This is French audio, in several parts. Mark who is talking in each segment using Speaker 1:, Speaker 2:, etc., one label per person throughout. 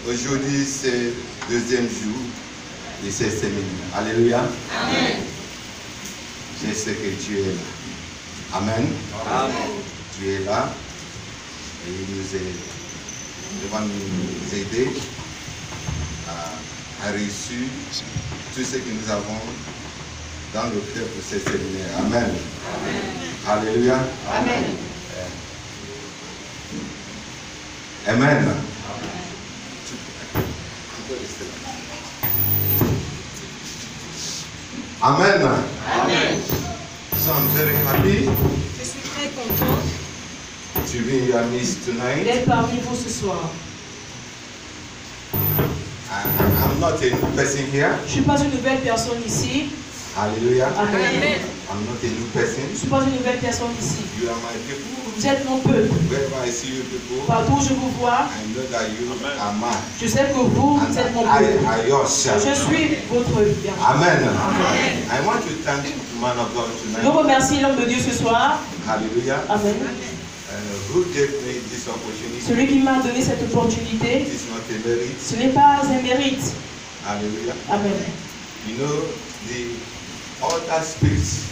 Speaker 1: Aujourd'hui, c'est le deuxième jour de cette séminaire. Alléluia.
Speaker 2: Amen.
Speaker 1: Je sais que Dieu est là. Amen.
Speaker 2: Amen.
Speaker 1: Dieu est là et il va nous aider à réussir tout ce que nous avons dans le cœur pour cette séminaire. Amen.
Speaker 2: Amen.
Speaker 1: Alléluia.
Speaker 2: Amen.
Speaker 1: Amen. Amen.
Speaker 2: Amen.
Speaker 1: So I'm very happy
Speaker 3: Je suis très content
Speaker 1: to be in your midst tonight.
Speaker 3: d'être parmi vous ce soir.
Speaker 1: I'm not a new person here.
Speaker 3: Je ne suis pas une nouvelle personne ici.
Speaker 1: Hallelujah.
Speaker 3: Amen.
Speaker 1: I'm not a new
Speaker 3: Je
Speaker 1: person.
Speaker 3: ne suis pas une nouvelle personne ici.
Speaker 1: You are my people.
Speaker 3: Vous êtes mon peuple.
Speaker 1: Wherever I see you people,
Speaker 3: Partout où je vous vois,
Speaker 1: I know that you are mine.
Speaker 3: je sais que vous
Speaker 1: And
Speaker 3: êtes mon
Speaker 1: I
Speaker 3: peuple.
Speaker 1: are yours.
Speaker 3: Je suis votre bien.
Speaker 1: Amen. I want to thank the man of God
Speaker 3: Je
Speaker 1: tonight.
Speaker 3: remercie l'homme de Dieu ce soir.
Speaker 1: Hallelujah.
Speaker 3: Amen.
Speaker 1: Who gave me this opportunity?
Speaker 3: Celui qui m'a donné cette opportunité,
Speaker 1: It is not a merit.
Speaker 3: ce n'est pas un mérite.
Speaker 1: Hallelujah.
Speaker 3: Amen.
Speaker 1: You know, the altar speaks.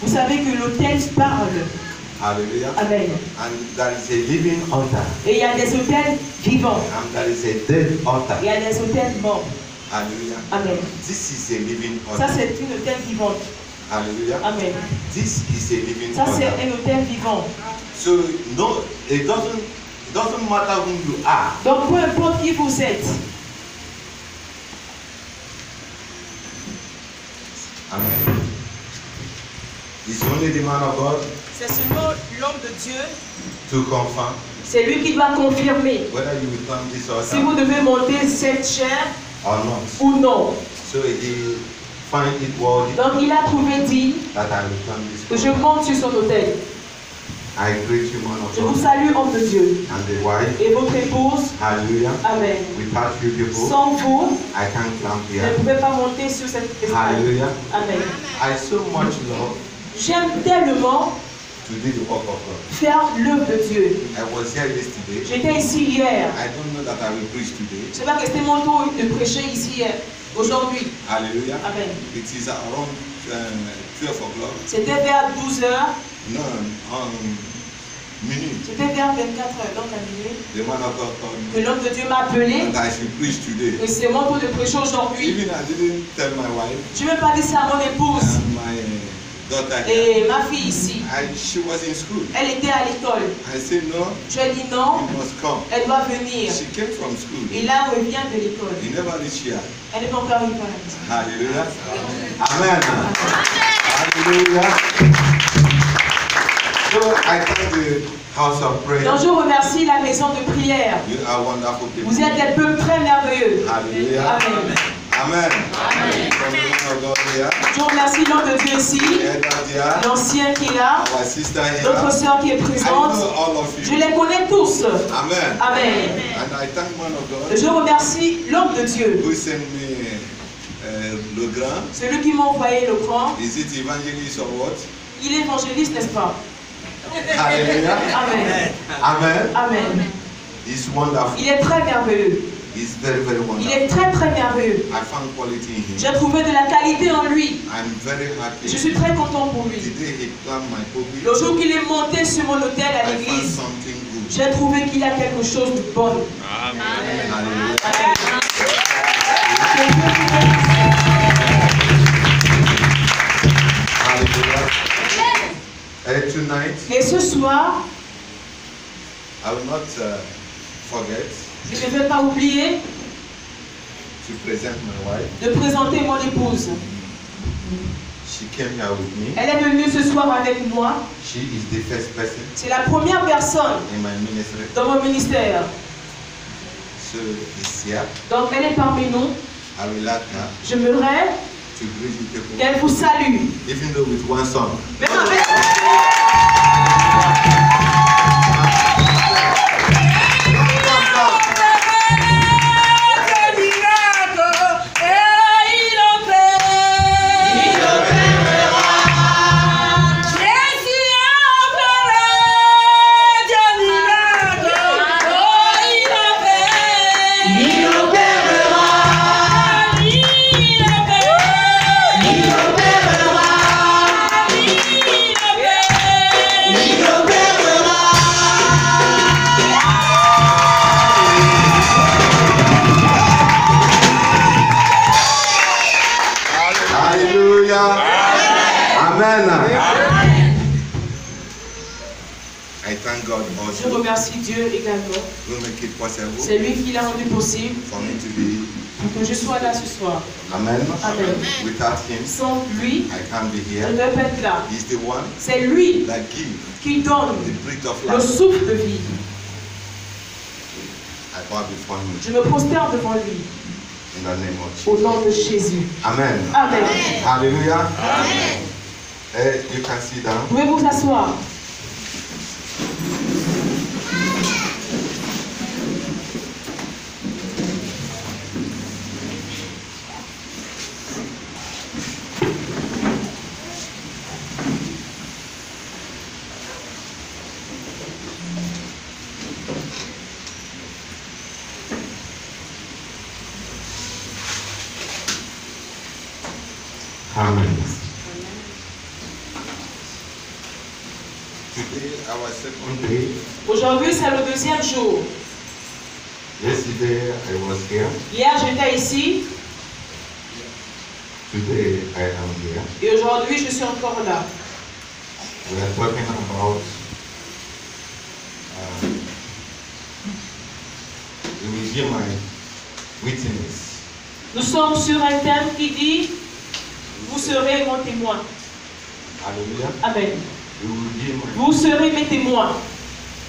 Speaker 3: Vous savez que l'autel parle.
Speaker 1: Hallelujah.
Speaker 3: Amen.
Speaker 1: And there is a living altar.
Speaker 3: Et il y a des autels vivants.
Speaker 1: And there is a dead altar.
Speaker 3: Il y a des autels morts.
Speaker 1: Hallelujah.
Speaker 3: Amen.
Speaker 1: This is a living
Speaker 3: Ça,
Speaker 1: altar.
Speaker 3: c'est une autel vivante.
Speaker 1: Hallelujah.
Speaker 3: Amen.
Speaker 1: This is a living
Speaker 3: Ça, c'est
Speaker 1: altar.
Speaker 3: un autel vivant.
Speaker 1: So no, it doesn't matter who you are.
Speaker 3: Donc, peu importe qui vous êtes,
Speaker 1: Amen. It's only the man of God
Speaker 3: c'est seulement l'homme de Dieu,
Speaker 1: to confirm
Speaker 3: c'est lui qui doit confirmer
Speaker 1: whether you will come this
Speaker 3: si
Speaker 1: altar
Speaker 3: vous devez monter cette chair
Speaker 1: or not.
Speaker 3: ou non.
Speaker 1: So he find it worthy
Speaker 3: Donc, il a trouvé dit
Speaker 1: that I will come this
Speaker 3: que je
Speaker 1: altar.
Speaker 3: monte sur son autel.
Speaker 1: I greet you, man of
Speaker 3: Je vous
Speaker 1: God,
Speaker 3: salue, homme de Dieu,
Speaker 1: and the wife.
Speaker 3: et votre épouse.
Speaker 1: Hallelujah.
Speaker 3: Amen.
Speaker 1: Without you people,
Speaker 3: Sans vous,
Speaker 1: I can't climb
Speaker 3: je ne
Speaker 1: here.
Speaker 3: pouvais pas monter sur cette estrade.
Speaker 1: Hallelujah.
Speaker 3: Amen.
Speaker 1: I so much love
Speaker 3: J'aime tellement
Speaker 1: to do the work of God.
Speaker 3: faire l'œuvre de Dieu.
Speaker 1: I was here yesterday.
Speaker 3: J'étais ici hier.
Speaker 1: I don't know that I will preach today.
Speaker 3: Je ne sais pas que c'était mon tour de prêcher ici aujourd'hui.
Speaker 1: Hallelujah.
Speaker 3: Amen.
Speaker 1: It is around 12 o'clock.
Speaker 3: C'était vers 12 heures.
Speaker 1: No, minute.
Speaker 3: C'était vers 24 heures, donc à minuit.
Speaker 1: The man of God called
Speaker 3: Que
Speaker 1: me
Speaker 3: l'homme de Dieu m'a appelé.
Speaker 1: and I should preach today.
Speaker 3: Et c'est mon tour de prêcher aujourd'hui.
Speaker 1: Even I didn't tell my wife
Speaker 3: Je ne vais pas dire ça à mon épouse
Speaker 1: and my daughter here.
Speaker 3: et ma fille ici.
Speaker 1: She was in school.
Speaker 3: Elle était à l'école.
Speaker 1: I said no,
Speaker 3: Je lui ai dit non,
Speaker 1: you must come.
Speaker 3: elle doit venir.
Speaker 1: She came from school.
Speaker 3: Et là, elle revient de l'école.
Speaker 1: He never reached here.
Speaker 3: Elle n'est pas encore arrivée à la maison.
Speaker 1: Hallelujah. Amen. Hallelujah. So I thank the house of prayer.
Speaker 3: Donc je remercie la maison de prière.
Speaker 1: You are wonderful people.
Speaker 3: Vous êtes des peuples très merveilleux.
Speaker 1: Hallelujah.
Speaker 3: Amen.
Speaker 1: Amen. From the man of God here.
Speaker 3: Je remercie l'homme de Dieu ici,
Speaker 1: Elder here.
Speaker 3: l'ancien qui est là,
Speaker 1: Our sister here.
Speaker 3: notre sœur qui est
Speaker 1: I
Speaker 3: présente.
Speaker 1: know all of
Speaker 3: Je
Speaker 1: you.
Speaker 3: les connais tous.
Speaker 1: Amen.
Speaker 3: Amen.
Speaker 1: And I thank man of God
Speaker 3: Je remercie l'homme de Dieu,
Speaker 1: who sent me le grand.
Speaker 3: celui qui m'a envoyé le grand.
Speaker 1: Is it evangelist or what?
Speaker 3: Il est évangéliste, n'est-ce pas?
Speaker 1: Hallelujah.
Speaker 3: Amen.
Speaker 1: Amen.
Speaker 3: Amen.
Speaker 1: He's wonderful.
Speaker 3: Il est très merveilleux.
Speaker 1: He's very, very
Speaker 3: Il
Speaker 1: wonderful.
Speaker 3: est très très merveilleux.
Speaker 1: I found quality in him.
Speaker 3: J'ai trouvé de la qualité en lui.
Speaker 1: I'm very happy.
Speaker 3: Je suis très content pour lui.
Speaker 1: The day he climbed my pulpit,
Speaker 3: Le jour qu'il est monté sur mon autel à
Speaker 1: I found
Speaker 3: l'église,
Speaker 1: something good.
Speaker 3: j'ai trouvé qu'il y a quelque chose de bon.
Speaker 1: Hallelujah. Hallelujah. And tonight,
Speaker 3: Et ce soir,
Speaker 1: I will not forget
Speaker 3: je ne vais pas oublier
Speaker 1: to present my wife.
Speaker 3: de présenter mon épouse.
Speaker 1: She came here with me.
Speaker 3: Elle est venue ce soir avec moi.
Speaker 1: She is the first person
Speaker 3: C'est la première personne
Speaker 1: in my ministry.
Speaker 3: dans mon ministère.
Speaker 1: So it's here.
Speaker 3: Donc elle est parmi nous.
Speaker 1: I will like her
Speaker 3: J'aimerais
Speaker 1: to greet you people,
Speaker 3: qu'elle vous salue.
Speaker 1: even though with one song.
Speaker 3: Même avec...
Speaker 2: Il
Speaker 1: Amen. I thank God
Speaker 3: Je
Speaker 1: also.
Speaker 3: remercie Dieu également.
Speaker 1: Who make it possible
Speaker 3: C'est lui qui l'a rendu possible
Speaker 1: for me to be.
Speaker 3: pour que je sois là ce soir.
Speaker 1: Amen.
Speaker 3: Amen.
Speaker 1: Without him,
Speaker 3: Sans lui,
Speaker 1: I can't be
Speaker 3: je
Speaker 1: here.
Speaker 3: ne peux pas être là.
Speaker 1: He's the one
Speaker 3: C'est lui
Speaker 1: that gives
Speaker 3: qui donne
Speaker 1: the breath of
Speaker 3: le
Speaker 1: life.
Speaker 3: souffle de vie.
Speaker 1: I bow before him
Speaker 3: Je me prosterne devant lui
Speaker 1: in the name of
Speaker 3: au
Speaker 1: Jesus.
Speaker 3: nom de Jésus.
Speaker 1: Amen.
Speaker 3: Amen.
Speaker 1: Hallelujah. You can sit down.
Speaker 3: Vous pouvez vous asseoir.
Speaker 1: Amen. Today, our second day.
Speaker 3: Aujourd'hui, c'est le deuxième jour.
Speaker 1: Yesterday, I was here.
Speaker 3: Hier, j'étais ici
Speaker 1: Today, I am here.
Speaker 3: et aujourd'hui, je suis encore là.
Speaker 1: We are talking about you will hear my witness.
Speaker 3: Nous sommes sur un thème qui dit vous serez mon témoin.
Speaker 1: Hallelujah.
Speaker 3: Amen.
Speaker 1: You will hear my.
Speaker 3: Vous serez mes témoins.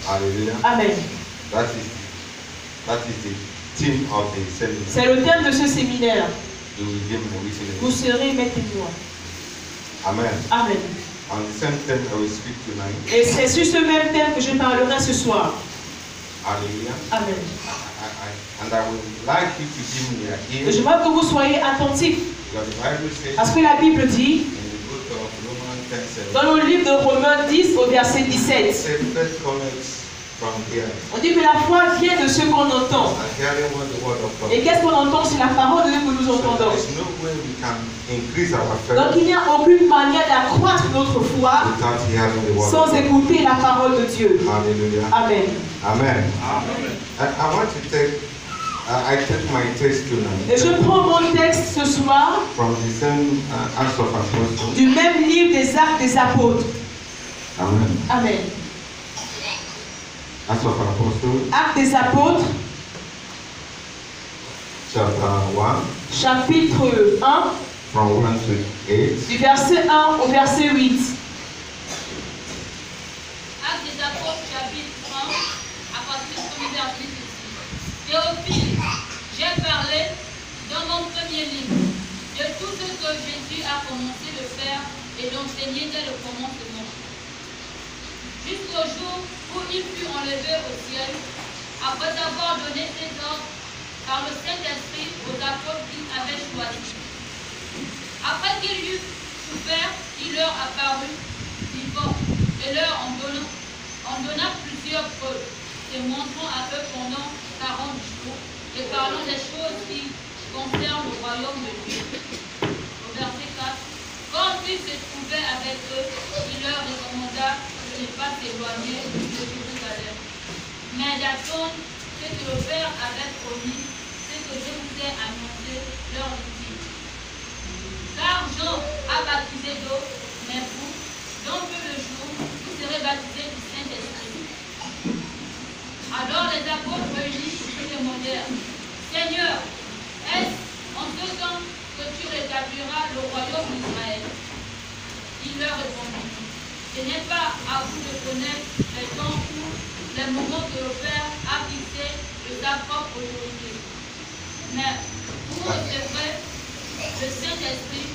Speaker 1: Hallelujah.
Speaker 3: Amen.
Speaker 1: That is the theme of the seminar.
Speaker 3: C'est le thème de ce séminaire.
Speaker 1: You will hear my
Speaker 3: Vous
Speaker 1: witness.
Speaker 3: serez mes témoins.
Speaker 1: Amen.
Speaker 3: Amen.
Speaker 1: On the same theme I will speak tonight.
Speaker 3: Et c'est sur ce même thème que je parlerai ce soir.
Speaker 1: Hallelujah.
Speaker 3: Amen.
Speaker 1: And I would like you to give me
Speaker 3: Et
Speaker 1: your
Speaker 3: je
Speaker 1: ear.
Speaker 3: veux que vous soyez attentifs.
Speaker 1: Because the Bible says
Speaker 3: Parce que la Bible dit,
Speaker 1: in the book of Romans 10:7,
Speaker 3: dans le livre de Romains 10 au verset 17,
Speaker 1: it says faith comes from hearing.
Speaker 3: on dit que la foi vient de ce qu'on entend.
Speaker 1: And hearing what the word of God.
Speaker 3: Et qu'est-ce qu'on entend? C'est la parole de Dieu que nous
Speaker 1: So
Speaker 3: entendons.
Speaker 1: there is no way we can increase our
Speaker 3: Donc
Speaker 1: faith
Speaker 3: il n'y a aucune manière d'accroître notre foi
Speaker 1: without hearing the word
Speaker 3: sans
Speaker 1: of God.
Speaker 3: écouter la parole de Dieu.
Speaker 1: Hallelujah.
Speaker 3: Amen.
Speaker 1: Amen. I want to take, I take my text
Speaker 3: Et je
Speaker 1: tonight
Speaker 3: prends mon texte ce soir
Speaker 1: from the same Acts of Apostles.
Speaker 3: du même livre des Actes des Apôtres.
Speaker 1: Amen.
Speaker 3: Amen.
Speaker 1: Acts of Apostles,
Speaker 3: Actes des Apôtres,
Speaker 1: chapter 1,
Speaker 3: chapitre 1,
Speaker 1: from 1 to 8.
Speaker 3: du verset 1 au verset 8.
Speaker 2: Actes des Apôtres, chapitre 1, à partir du premier verset ceci. Théophile, j'ai parlé dans mon premier livre de tout ce que Jésus a commencé de faire et d'enseigner dès le commencement, jusqu'au jour où il fut enlevé au ciel, après avoir donné ses ordres par le Saint-Esprit aux apôtres qu'il avait choisis. Après qu'il eut souffert, il leur apparut vivant et leur en donna plusieurs preuves, se montrant à eux pendant 40 jours et parlant des choses qui concernent le royaume de Dieu. Au verset 4, quand il se trouvait avec eux, il leur recommanda de ne pas s'éloigner de Jérusalem, mais d'attendre ce que le Père avait promis, ce que je vous ai annoncé, leur dit-il. Car Jean a baptisé d'eau, mais vous, dans peu de jours, vous serez baptisés du Saint-Esprit. Alors les apôtres réunis se demandèrent, Seigneur, est-ce en ce temps que tu rétabliras le royaume d'Israël? Il leur répondit, ce n'est pas à vous de connaître les temps ou les moments que le Père a fixés de sa propre autorité. Mais vous recevrez le Saint-Esprit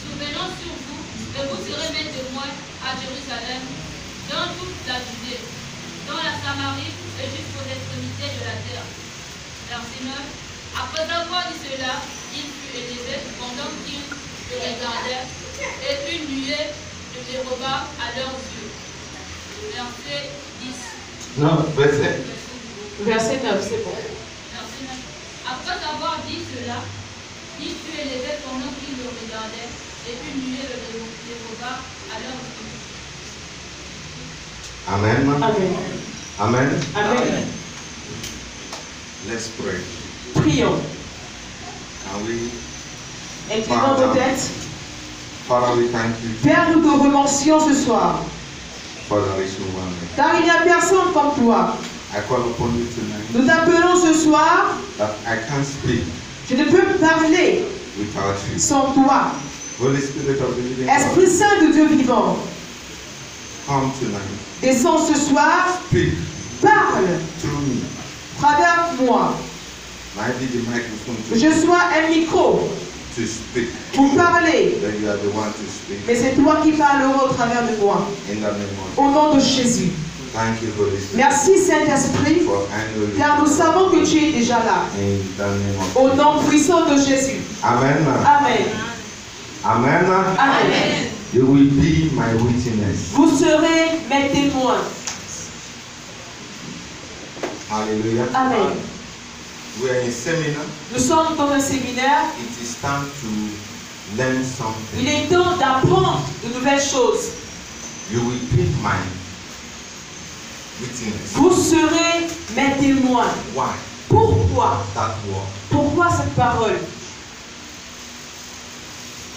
Speaker 2: souvenant sur vous, et vous serez mes témoins à Jérusalem, dans toute la Judée, dans la Samarie et jusqu'aux extrémités de la terre. Verset 9. Après avoir dit cela, il fut élevé pendant qu'ils le regardaient, et une nuée de déroba à leurs yeux. Verset 10.
Speaker 1: No, verset.
Speaker 3: Verset 9, c'est bon.
Speaker 2: Verset 9. Après avoir dit cela, il fut élevé pendant qu'ils le regardaient, et une nuée le déroba à leurs yeux.
Speaker 1: Amen.
Speaker 3: Amen.
Speaker 1: Amen.
Speaker 3: Amen.
Speaker 1: Let's pray.
Speaker 3: Prions.
Speaker 1: Can we
Speaker 3: Inclinons nos têtes.
Speaker 1: Father, we thank you
Speaker 3: Père, nous te remercions ce soir,
Speaker 1: for there is no one like
Speaker 3: car il n'y a personne comme toi.
Speaker 1: you. I call upon you tonight
Speaker 3: Nous t'appelons ce soir,
Speaker 1: that I can't speak
Speaker 3: je ne peux parler
Speaker 1: without you.
Speaker 3: sans toi.
Speaker 1: Holy Spirit of the living God,
Speaker 3: Esprit Saint de Dieu vivant,
Speaker 1: come tonight.
Speaker 3: descends ce soir,
Speaker 1: Speak
Speaker 3: parle,
Speaker 1: through me.
Speaker 3: travers moi.
Speaker 1: Might be the microphone
Speaker 3: Que
Speaker 1: to,
Speaker 3: je sois un micro
Speaker 1: to speak.
Speaker 3: pour parler,
Speaker 1: Then you are the one to speak.
Speaker 3: mais c'est toi qui parleras au travers de moi.
Speaker 1: In the name of
Speaker 3: Au nom de Jésus.
Speaker 1: Thank you, Holy Spirit,
Speaker 3: Merci Saint-Esprit,
Speaker 1: for I know you.
Speaker 3: car nous savons que tu es déjà là.
Speaker 1: In the name of
Speaker 3: Au nom puissant de Jésus.
Speaker 1: Amen.
Speaker 3: Amen.
Speaker 1: Amen.
Speaker 3: Amen.
Speaker 1: You will be my witness.
Speaker 3: Vous serez mes témoins.
Speaker 1: Hallelujah.
Speaker 3: Amen.
Speaker 1: We are in seminar.
Speaker 3: Nous sommes dans un séminaire.
Speaker 1: It is time to learn something.
Speaker 3: Il est temps d'apprendre de nouvelles choses.
Speaker 1: You will be my witness.
Speaker 3: Vous serez mes témoins.
Speaker 1: Why?
Speaker 3: Pourquoi?
Speaker 1: That word.
Speaker 3: Pourquoi cette parole?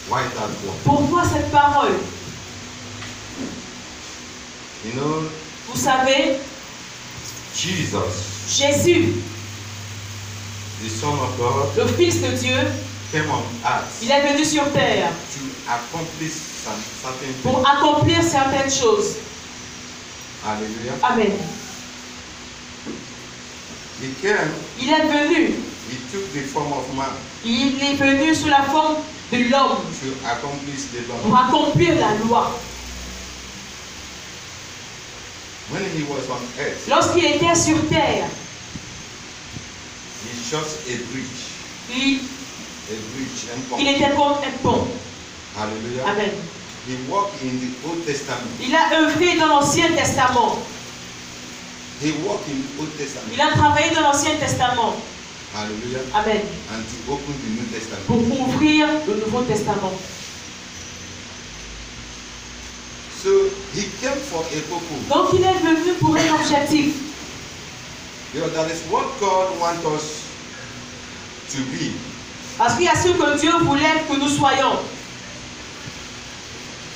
Speaker 1: Why that word?
Speaker 3: Pourquoi cette parole?
Speaker 1: You know,
Speaker 3: Vous savez,
Speaker 1: Jesus,
Speaker 3: Jésus,
Speaker 1: the Son of God,
Speaker 3: le Fils de Dieu,
Speaker 1: came on earth
Speaker 3: il est venu sur terre
Speaker 1: to accomplish some certain
Speaker 3: pour
Speaker 1: things.
Speaker 3: accomplir certaines choses.
Speaker 1: Hallelujah.
Speaker 3: Amen.
Speaker 1: He came,
Speaker 3: Il est venu.
Speaker 1: he took the form of man
Speaker 3: Il est venu sous la forme de l'homme
Speaker 1: to accomplish the
Speaker 3: pour
Speaker 1: law.
Speaker 3: accomplir la loi.
Speaker 1: When he was on earth,
Speaker 3: Lorsqu'il était sur terre,
Speaker 1: he shot a bridge.
Speaker 3: il
Speaker 1: And
Speaker 3: était comme un pont.
Speaker 1: Hallelujah.
Speaker 3: Amen.
Speaker 1: He walked in the Old Testament.
Speaker 3: Il a œuvré dans l'Ancien Testament.
Speaker 1: He walked in the Old Testament.
Speaker 3: Il a travaillé dans l'Ancien Testament.
Speaker 1: Hallelujah.
Speaker 3: Amen.
Speaker 1: And to open the New Testament.
Speaker 3: Pour ouvrir le Nouveau Testament.
Speaker 1: So he came for a purpose.
Speaker 3: Donc il est venu pour un objectif.
Speaker 1: Because that is what God wants us to be.
Speaker 3: Parce qu'il y a ce que Dieu voulait que nous soyons.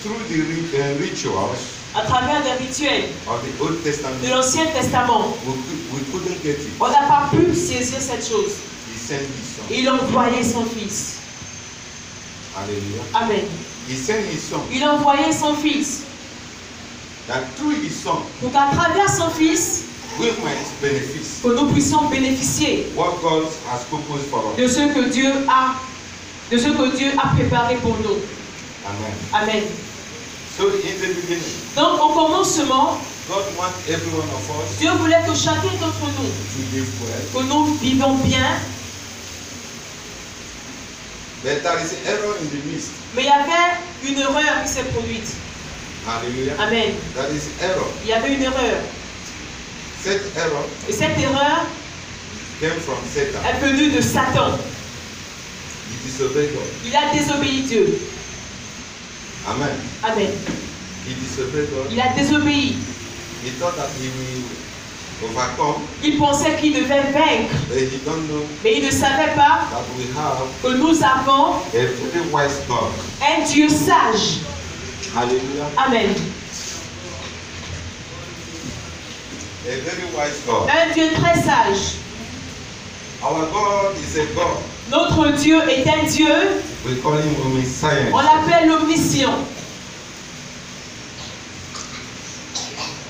Speaker 1: Through the rituals
Speaker 3: À travers des rituels
Speaker 1: of the Old Testament,
Speaker 3: de l'Ancien Testament.
Speaker 1: we couldn't get it.
Speaker 3: On n'a pas pu saisir cette chose.
Speaker 1: He sent his son.
Speaker 3: Il a envoyé son Fils.
Speaker 1: Hallelujah.
Speaker 3: Amen.
Speaker 1: He sent his son.
Speaker 3: Il a envoyé son Fils.
Speaker 1: That through his son,
Speaker 3: Pour qu'à travers son Fils,
Speaker 1: we might benefit
Speaker 3: que nous puissions bénéficier
Speaker 1: what God has proposed for us.
Speaker 3: de ce que Dieu a préparé pour nous.
Speaker 1: Amen.
Speaker 3: Amen.
Speaker 1: So in the beginning,
Speaker 3: Donc au commencement,
Speaker 1: God wants every one of us
Speaker 3: Dieu voulait que chacun d'entre nous,
Speaker 1: to live well.
Speaker 3: que nous vivions bien,
Speaker 1: But there is error in the midst.
Speaker 3: mais il y avait une erreur qui s'est produite.
Speaker 1: Hallelujah.
Speaker 3: Amen.
Speaker 1: There is error.
Speaker 3: Il y avait une erreur.
Speaker 1: That error
Speaker 3: Et cette erreur
Speaker 1: came from Satan.
Speaker 3: est venue de Satan.
Speaker 1: He disobeyed God.
Speaker 3: Il a désobéi Dieu.
Speaker 1: Amen.
Speaker 3: Amen.
Speaker 1: He disobeyed God.
Speaker 3: Il a désobéi.
Speaker 1: He thought that he will overcome,
Speaker 3: Il pensait qu'il devait vaincre,
Speaker 1: but he don't know
Speaker 3: mais il ne savait pas
Speaker 1: that we have
Speaker 3: que nous avons
Speaker 1: a very wise God.
Speaker 3: un Dieu sage.
Speaker 1: Hallelujah.
Speaker 3: Amen.
Speaker 1: A very wise God.
Speaker 3: Un Dieu très sage.
Speaker 1: Our God is a God.
Speaker 3: Notre Dieu est un Dieu,
Speaker 1: We call him omniscient.
Speaker 3: on l'appelle l'omniscient.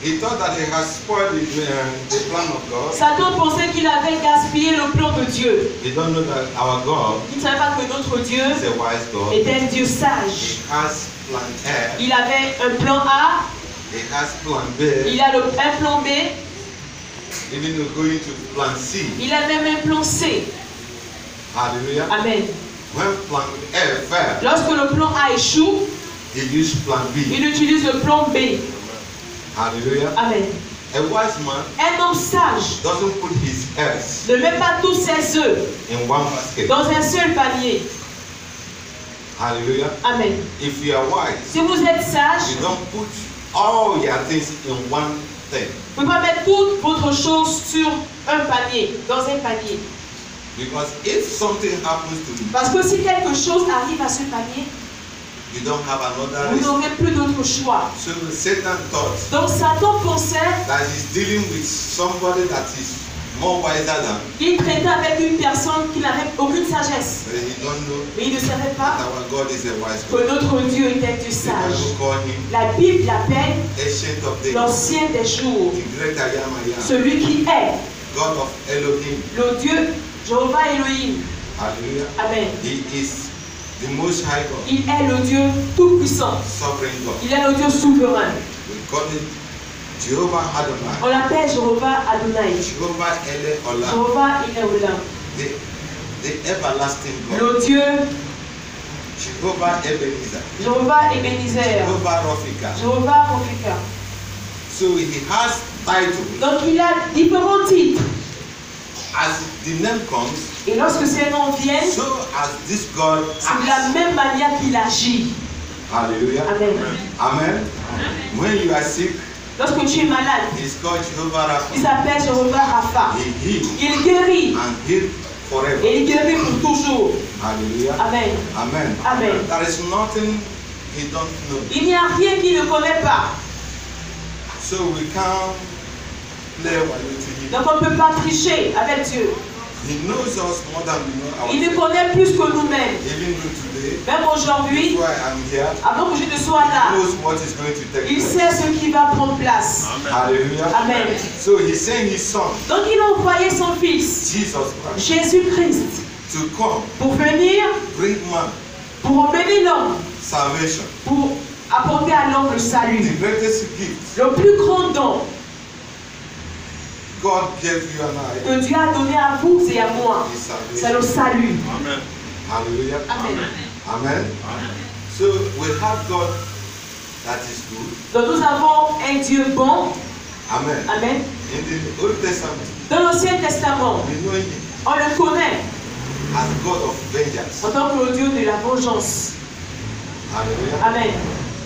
Speaker 1: He thought that he has spoiled the plan of God.
Speaker 3: Satan pensait qu'il avait gaspillé le plan de Dieu.
Speaker 1: He don't know that our God
Speaker 3: Il ne savait pas que notre Dieu
Speaker 1: is a wise God.
Speaker 3: est un Dieu
Speaker 1: He
Speaker 3: sage.
Speaker 1: has plan A.
Speaker 3: Il avait un plan A,
Speaker 1: He has plan B.
Speaker 3: il a un plan B,
Speaker 1: Even going to plan C.
Speaker 3: il a même un plan C.
Speaker 1: Hallelujah.
Speaker 3: Amen.
Speaker 1: When plan A failed,
Speaker 3: Lorsque le plan A échoue,
Speaker 1: he used plan B.
Speaker 3: il utilise le plan B.
Speaker 1: Hallelujah.
Speaker 3: Amen.
Speaker 1: A wise man
Speaker 3: Un homme sage
Speaker 1: doesn't put his eggs
Speaker 3: ne met pas tous ses œufs
Speaker 1: in one basket.
Speaker 3: dans un seul panier.
Speaker 1: Hallelujah.
Speaker 3: Amen.
Speaker 1: If you are wise,
Speaker 3: Si vous êtes sage,
Speaker 1: you don't put all your things in one thing.
Speaker 3: vous ne pouvez pas mettre toute votre chose sur un panier, dans un panier.
Speaker 1: Because if something happens to you,
Speaker 3: Parce que si quelque chose arrive à ce panier,
Speaker 1: You don't have another
Speaker 3: vous
Speaker 1: reason.
Speaker 3: n'aurez plus d'autre choix.
Speaker 1: So Satan thought
Speaker 3: Donc Satan pensait
Speaker 1: that he's dealing with somebody that is more wiser than,
Speaker 3: qu'il traitait avec une personne qui n'avait aucune sagesse.
Speaker 1: but he don't know
Speaker 3: Mais il ne savait
Speaker 1: that
Speaker 3: pas
Speaker 1: our God is a wise
Speaker 3: que
Speaker 1: God.
Speaker 3: notre Dieu était du
Speaker 1: The
Speaker 3: sage.
Speaker 1: Bible call him
Speaker 3: La Bible l'appelle
Speaker 1: Ancient of Days,
Speaker 3: l'ancien des jours,
Speaker 1: the great I am,
Speaker 3: celui qui est
Speaker 1: God of Elohim.
Speaker 3: le Dieu Jéhovah Elohim.
Speaker 1: Hallelujah.
Speaker 3: Amen.
Speaker 1: He is the Most High God,
Speaker 3: Il est le Dieu tout-puissant.
Speaker 1: sovereign God.
Speaker 3: Il est le Dieu souverain.
Speaker 1: We call it Jehovah Adonai,
Speaker 3: On l'appelle Jéhovah Adonai.
Speaker 1: Jehovah Ele Olam,
Speaker 3: Jéhovah il est Olam.
Speaker 1: the everlasting God,
Speaker 3: Le Dieu
Speaker 1: Jehovah Ebenezer,
Speaker 3: Jéhovah Ebenezer.
Speaker 1: Jehovah Rofika.
Speaker 3: Jéhovah Rofika.
Speaker 1: So he has titles.
Speaker 3: Donc il a différents titres.
Speaker 1: As the name comes,
Speaker 3: Et lorsque ces noms viennent,
Speaker 1: so as this God
Speaker 3: c'est de la
Speaker 1: acts.
Speaker 3: même manière qu'il agit.
Speaker 1: Hallelujah.
Speaker 3: Amen.
Speaker 1: Amen. When you are sick,
Speaker 3: Lorsque tu es malade,
Speaker 1: he's called Jehovah
Speaker 3: il
Speaker 1: Rapha.
Speaker 3: s'appelle Jéhovah Rapha.
Speaker 1: He heals
Speaker 3: Il guérit
Speaker 1: and heals forever.
Speaker 3: et il guérit pour toujours.
Speaker 1: Hallelujah.
Speaker 3: Amen.
Speaker 1: Amen.
Speaker 3: Amen.
Speaker 1: There is nothing he don't know.
Speaker 3: Il n'y a rien qu'il ne connaît pas.
Speaker 1: So we can't play with him.
Speaker 3: Donc on ne peut pas tricher avec Dieu.
Speaker 1: He knows us more than we know
Speaker 3: Il nous
Speaker 1: ourselves.
Speaker 3: connaît plus que nous-mêmes.
Speaker 1: Even though today,
Speaker 3: Même aujourd'hui,
Speaker 1: before I am here,
Speaker 3: avant que je ne sois
Speaker 1: he
Speaker 3: là,
Speaker 1: knows what is going to take
Speaker 3: il
Speaker 1: place.
Speaker 3: sait ce qui va prendre place.
Speaker 1: Hallelujah.
Speaker 3: Amen.
Speaker 1: So he sent his son,
Speaker 3: Donc il a envoyé son fils,
Speaker 1: Jesus Christ,
Speaker 3: Jésus-Christ,
Speaker 1: to come,
Speaker 3: pour venir,
Speaker 1: bring man
Speaker 3: pour emmener l'homme,
Speaker 1: salvation.
Speaker 3: pour apporter à l'homme le
Speaker 1: The
Speaker 3: salut.
Speaker 1: greatest gift
Speaker 3: Le plus grand don
Speaker 1: God gave you and I
Speaker 3: que Dieu a donné à vous et à moi,
Speaker 1: is
Speaker 3: c'est le
Speaker 1: salvation.
Speaker 3: salut.
Speaker 4: Amen.
Speaker 1: Hallelujah.
Speaker 3: Amen.
Speaker 1: Amen. So we have God that is good.
Speaker 3: Donc nous avons un Dieu bon.
Speaker 1: Amen.
Speaker 3: Amen.
Speaker 1: In the Old Testament,
Speaker 3: Dans l'Ancien Testament,
Speaker 1: we know him
Speaker 3: on le connaît
Speaker 1: as God of vengeance.
Speaker 3: en tant que le Dieu de la vengeance.
Speaker 1: Hallelujah.
Speaker 3: Amen.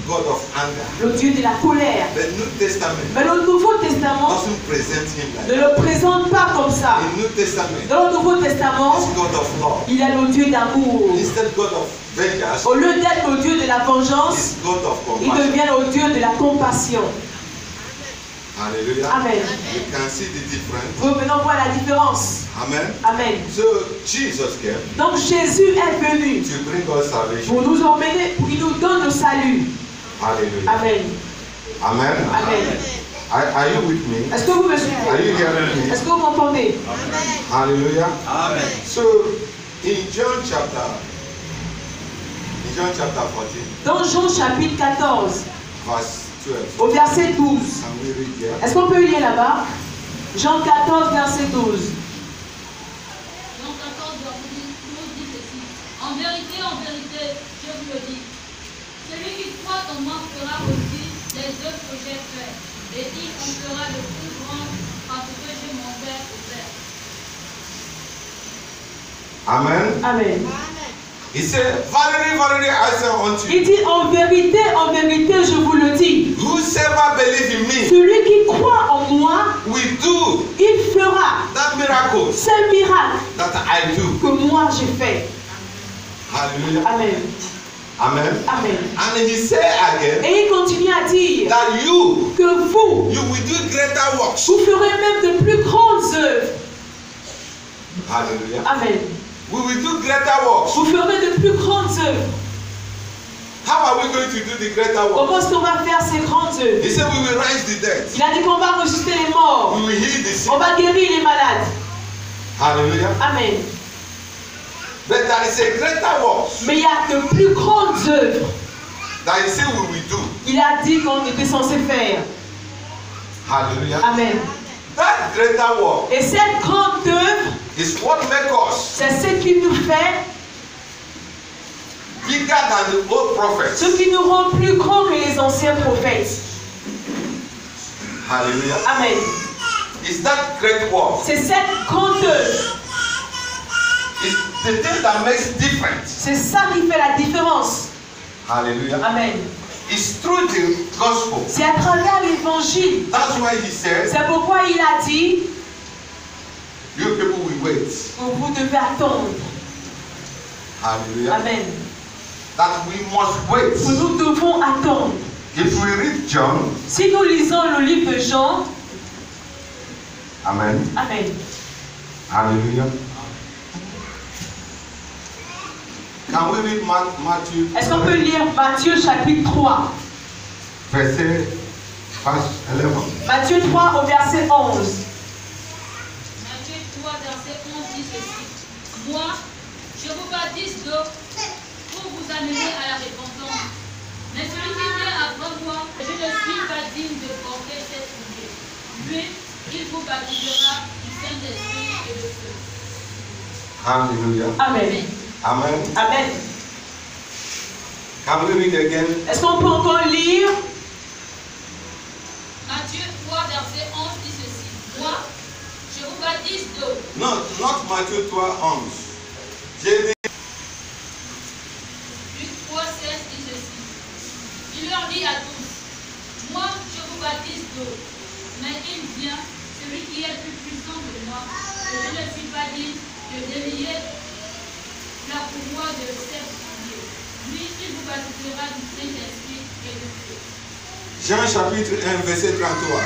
Speaker 1: God of anger.
Speaker 3: Le Dieu de la colère.
Speaker 1: The New Testament
Speaker 3: Mais le Nouveau Testament
Speaker 1: doesn't present him
Speaker 3: ne
Speaker 1: like that.
Speaker 3: le présente pas comme ça.
Speaker 1: The New Testament
Speaker 3: Dans le Nouveau Testament,
Speaker 1: is God of love.
Speaker 3: il est le Dieu d'amour.
Speaker 1: Instead God of vengeance
Speaker 3: Au lieu d'être le Dieu de la vengeance,
Speaker 1: is God of
Speaker 3: il
Speaker 1: compassion.
Speaker 3: devient le Dieu de la compassion.
Speaker 1: Hallelujah.
Speaker 3: Amen.
Speaker 1: You can see the difference.
Speaker 3: Vous pouvez voir la différence.
Speaker 1: Amen.
Speaker 3: Amen.
Speaker 1: So Jesus came
Speaker 3: Donc Jésus est venu
Speaker 1: to bring us salvation.
Speaker 3: pour nous emmener, pour qu'il nous donne le salut.
Speaker 1: Hallelujah.
Speaker 3: Amen.
Speaker 1: Amen.
Speaker 3: Amen.
Speaker 1: Are you with me?
Speaker 3: Est-ce que vous me
Speaker 1: Are
Speaker 3: suivez?
Speaker 1: you hearing me?
Speaker 3: Est-ce que vous m'entendez?
Speaker 1: Hallelujah.
Speaker 4: Amen.
Speaker 1: So in John chapter 14,
Speaker 3: Dans Jean chapitre 14,
Speaker 1: verse 12.
Speaker 3: au verset 12.
Speaker 1: Can we read here?
Speaker 3: Est-ce qu'on peut lire là-bas? Jean 14, verset 12.
Speaker 2: Jean 14, verset 12 dit ceci. En vérité, je vous le dis, celui qui croit en moi fera aussi les œuvres que j'ai faites, et il en fera de plus grandes parce que je m'en vais au Père.
Speaker 1: Amen.
Speaker 3: Amen.
Speaker 1: He said, Verily, verily, I say unto you,
Speaker 3: Il dit en vérité, je vous le dis.
Speaker 1: whosoever believe in me
Speaker 3: Celui qui croit en moi,
Speaker 1: will do
Speaker 3: il fera
Speaker 1: that miracles
Speaker 3: ces miracles
Speaker 1: that I do.
Speaker 3: que moi j'ai fait.
Speaker 1: Hallelujah.
Speaker 3: Amen.
Speaker 1: Amen.
Speaker 3: Amen.
Speaker 1: And he said again
Speaker 3: Et il continue à dire
Speaker 1: that you
Speaker 3: que vous
Speaker 1: will do greater works.
Speaker 3: vous ferez même de plus grandes œuvres.
Speaker 1: Hallelujah.
Speaker 3: Amen.
Speaker 1: We will do greater works.
Speaker 3: Vous ferez de plus grandes œuvres.
Speaker 1: How are we going to do the greater works?
Speaker 3: Comment est-ce qu'on va faire ces grandes œuvres?
Speaker 1: He said we will rise the dead.
Speaker 3: Il a dit qu'on va ressusciter les morts.
Speaker 1: We will heal the sick.
Speaker 3: On va guérir les malades.
Speaker 1: Hallelujah.
Speaker 3: Amen.
Speaker 1: But there is a greater works
Speaker 3: Mais il y a de plus grandes œuvres.
Speaker 1: that he said we will do.
Speaker 3: Il a dit qu'on était censé faire.
Speaker 1: Hallelujah.
Speaker 3: Amen.
Speaker 1: That greater work
Speaker 3: Et cette grande œuvre,
Speaker 1: is what makes us
Speaker 3: c'est ce qui nous fait,
Speaker 1: bigger than the old prophets.
Speaker 3: ce qui nous rend plus grands que les anciens prophètes.
Speaker 1: Hallelujah.
Speaker 3: Amen.
Speaker 1: It's that great work.
Speaker 3: C'est cette grande œuvre.
Speaker 1: It's the thing that makes difference.
Speaker 3: C'est ça qui fait la différence.
Speaker 1: Hallelujah.
Speaker 3: Amen.
Speaker 1: It's through the gospel.
Speaker 3: C'est à travers l'évangile.
Speaker 1: That's why he says,
Speaker 3: C'est pourquoi il a dit
Speaker 1: you people will wait.
Speaker 3: que vous devez attendre.
Speaker 1: Hallelujah.
Speaker 3: Amen.
Speaker 1: that we must wait.
Speaker 3: que nous devons attendre.
Speaker 1: If we read John,
Speaker 3: Si nous lisons le livre de Jean,
Speaker 1: Amen.
Speaker 3: Amen.
Speaker 1: Hallelujah. Can we read Matthew?
Speaker 3: Est-ce qu'on peut lire Matthieu chapitre 3?
Speaker 1: Verset 11.
Speaker 3: Matthieu 3 au verset 11.
Speaker 2: Matthieu 3, verset 11 dit ceci. Moi, je vous baptise d'eau pour vous amener à la repentance. Mais celui qui vient après moi, je ne suis pas digne de porter cette souliers. Lui, il vous baptisera du Saint-Esprit et de feu.
Speaker 1: Hallelujah.
Speaker 3: Amen.
Speaker 1: Amen.
Speaker 3: Amen.
Speaker 1: Can we read again?
Speaker 3: Est-ce qu'on peut encore lire?
Speaker 2: Matthieu 3, verset 11 dit ceci. Moi, je vous baptise d'eau.
Speaker 1: No, not Matthew 3, 11. J'ai dit,
Speaker 2: Luc 3, 16 dit ceci. Il leur dit à tous, moi, je vous baptise d'eau, mais il vient, celui qui est plus puissant que moi, que je ne suis pas digne de délier la pouvoir de cette souliers. Lui, il vous baptisera du Saint-Esprit et de feu.
Speaker 1: Jean chapitre 1, verset 33.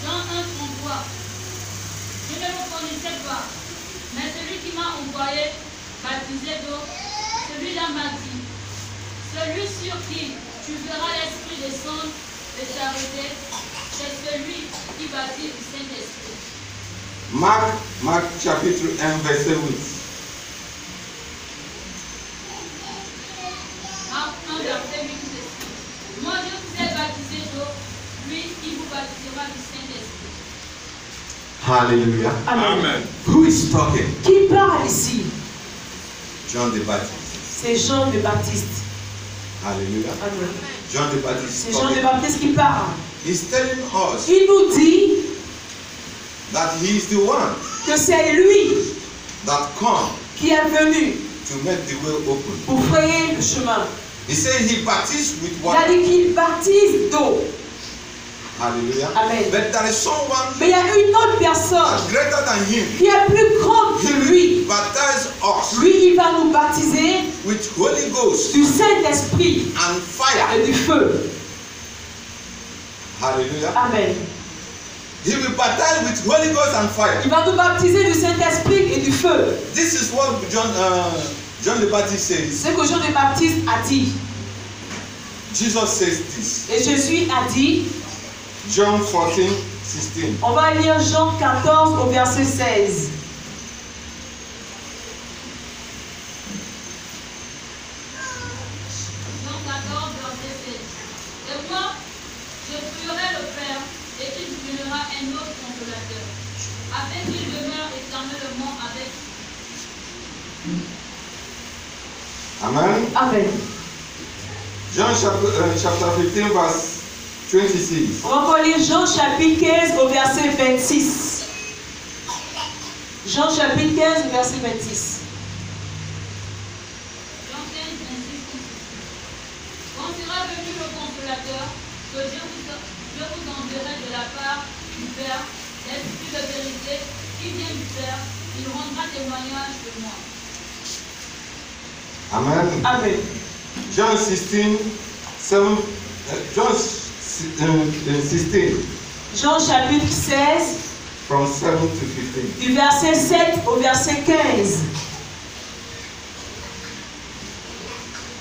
Speaker 2: Jean 1, 33. Je ne le connaissais pas, mais celui qui m'a envoyé baptiser d'eau, celui-là m'a dit, celui sur qui tu verras l'Esprit descendre et s'arrêter, c'est celui qui baptise du Saint-Esprit.
Speaker 1: Marc chapitre 1, verset 8.
Speaker 2: Marc 1, verset 8 dit ceci. Moi je vous ai baptisé d'eau, lui il vous baptisera du Saint-Esprit.
Speaker 1: Hallelujah.
Speaker 3: Amen.
Speaker 1: Who is talking?
Speaker 3: Qui parle ici?
Speaker 1: John the Baptist.
Speaker 3: C'est Jean le Baptiste.
Speaker 1: Hallelujah.
Speaker 3: Amen.
Speaker 1: John the Baptist
Speaker 3: C'est
Speaker 1: is
Speaker 3: Jean le
Speaker 1: talking.
Speaker 3: Baptiste qui parle.
Speaker 1: He's telling us
Speaker 3: Il nous dit
Speaker 1: that he is the one
Speaker 3: que c'est lui
Speaker 1: that come
Speaker 3: qui est venu
Speaker 1: to make the way open.
Speaker 3: pour frayer le chemin.
Speaker 1: He said he baptized with
Speaker 3: Il a
Speaker 1: water.
Speaker 3: dit qu'il baptise d'eau.
Speaker 1: Hallelujah.
Speaker 3: Amen.
Speaker 1: But there is someone
Speaker 3: Mais il y a une autre personne
Speaker 1: greater than him.
Speaker 3: qui est plus grande
Speaker 1: He
Speaker 3: que lui.
Speaker 1: will baptize us
Speaker 3: Lui, il va nous baptiser
Speaker 1: with Holy Ghost
Speaker 3: du Saint-Esprit
Speaker 1: and fire.
Speaker 3: et du feu.
Speaker 1: Hallelujah.
Speaker 3: Amen.
Speaker 1: He will baptize with Holy Ghost and fire.
Speaker 3: Il va nous baptiser du Saint-Esprit et du feu.
Speaker 1: This is what John the Baptist says.
Speaker 3: C'est ce que Jean le Baptiste a dit.
Speaker 1: Jesus says this.
Speaker 3: Et Jésus a dit,
Speaker 1: John 14, 16.
Speaker 3: on va lire Jean 14 au verset 16.
Speaker 2: Jean 14, verset 16. Et moi, je prierai le Père, et il vous donnera un autre consolateur, afin qu'il demeure éternellement avec vous.
Speaker 1: Amen.
Speaker 3: Amen.
Speaker 1: John chapter 15, verse 26.
Speaker 3: On va encore lire Jean chapitre 15 au verset 26. Jean chapitre 15 au verset 26.
Speaker 2: Jean 15, 26. Quand sera venu le consolateur, que je vous enverrai de la part du Père, l'Esprit de vérité, qui vient du Père, il rendra témoignage de moi.
Speaker 1: Amen.
Speaker 3: Amen.
Speaker 1: John 16, 7. John 16,
Speaker 3: Jean chapitre 16
Speaker 1: from 7 to 15.
Speaker 3: du verset 7 au verset 15.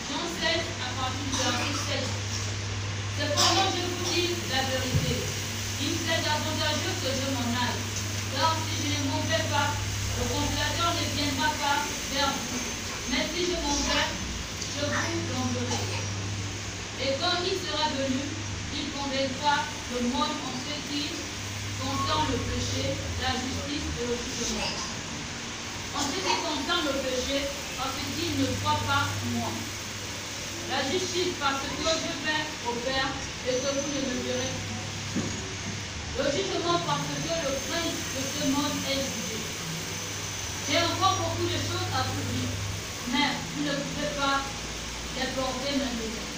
Speaker 2: Jean 16, à partir du verset 7. Cependant, je vous dis la vérité. Il est avantageux que je m'en aille. Car si je ne m'en vais pas, le consolateur ne viendra pas vers vous. Mais si je m'en vais, je vous l'enverrai. Et quand il sera venu, il convaincra le monde en ce qui concerne le péché, la justice et le jugement. En ce qui concerne le péché, parce qu'il ne croit pas en moi. La justice, parce que je vais au Père et que vous ne me verrez plus. Le jugement, parce que le prince de ce monde est jugé. J'ai encore beaucoup de choses à vous dire, mais vous ne pouvez pas les porter maintenant.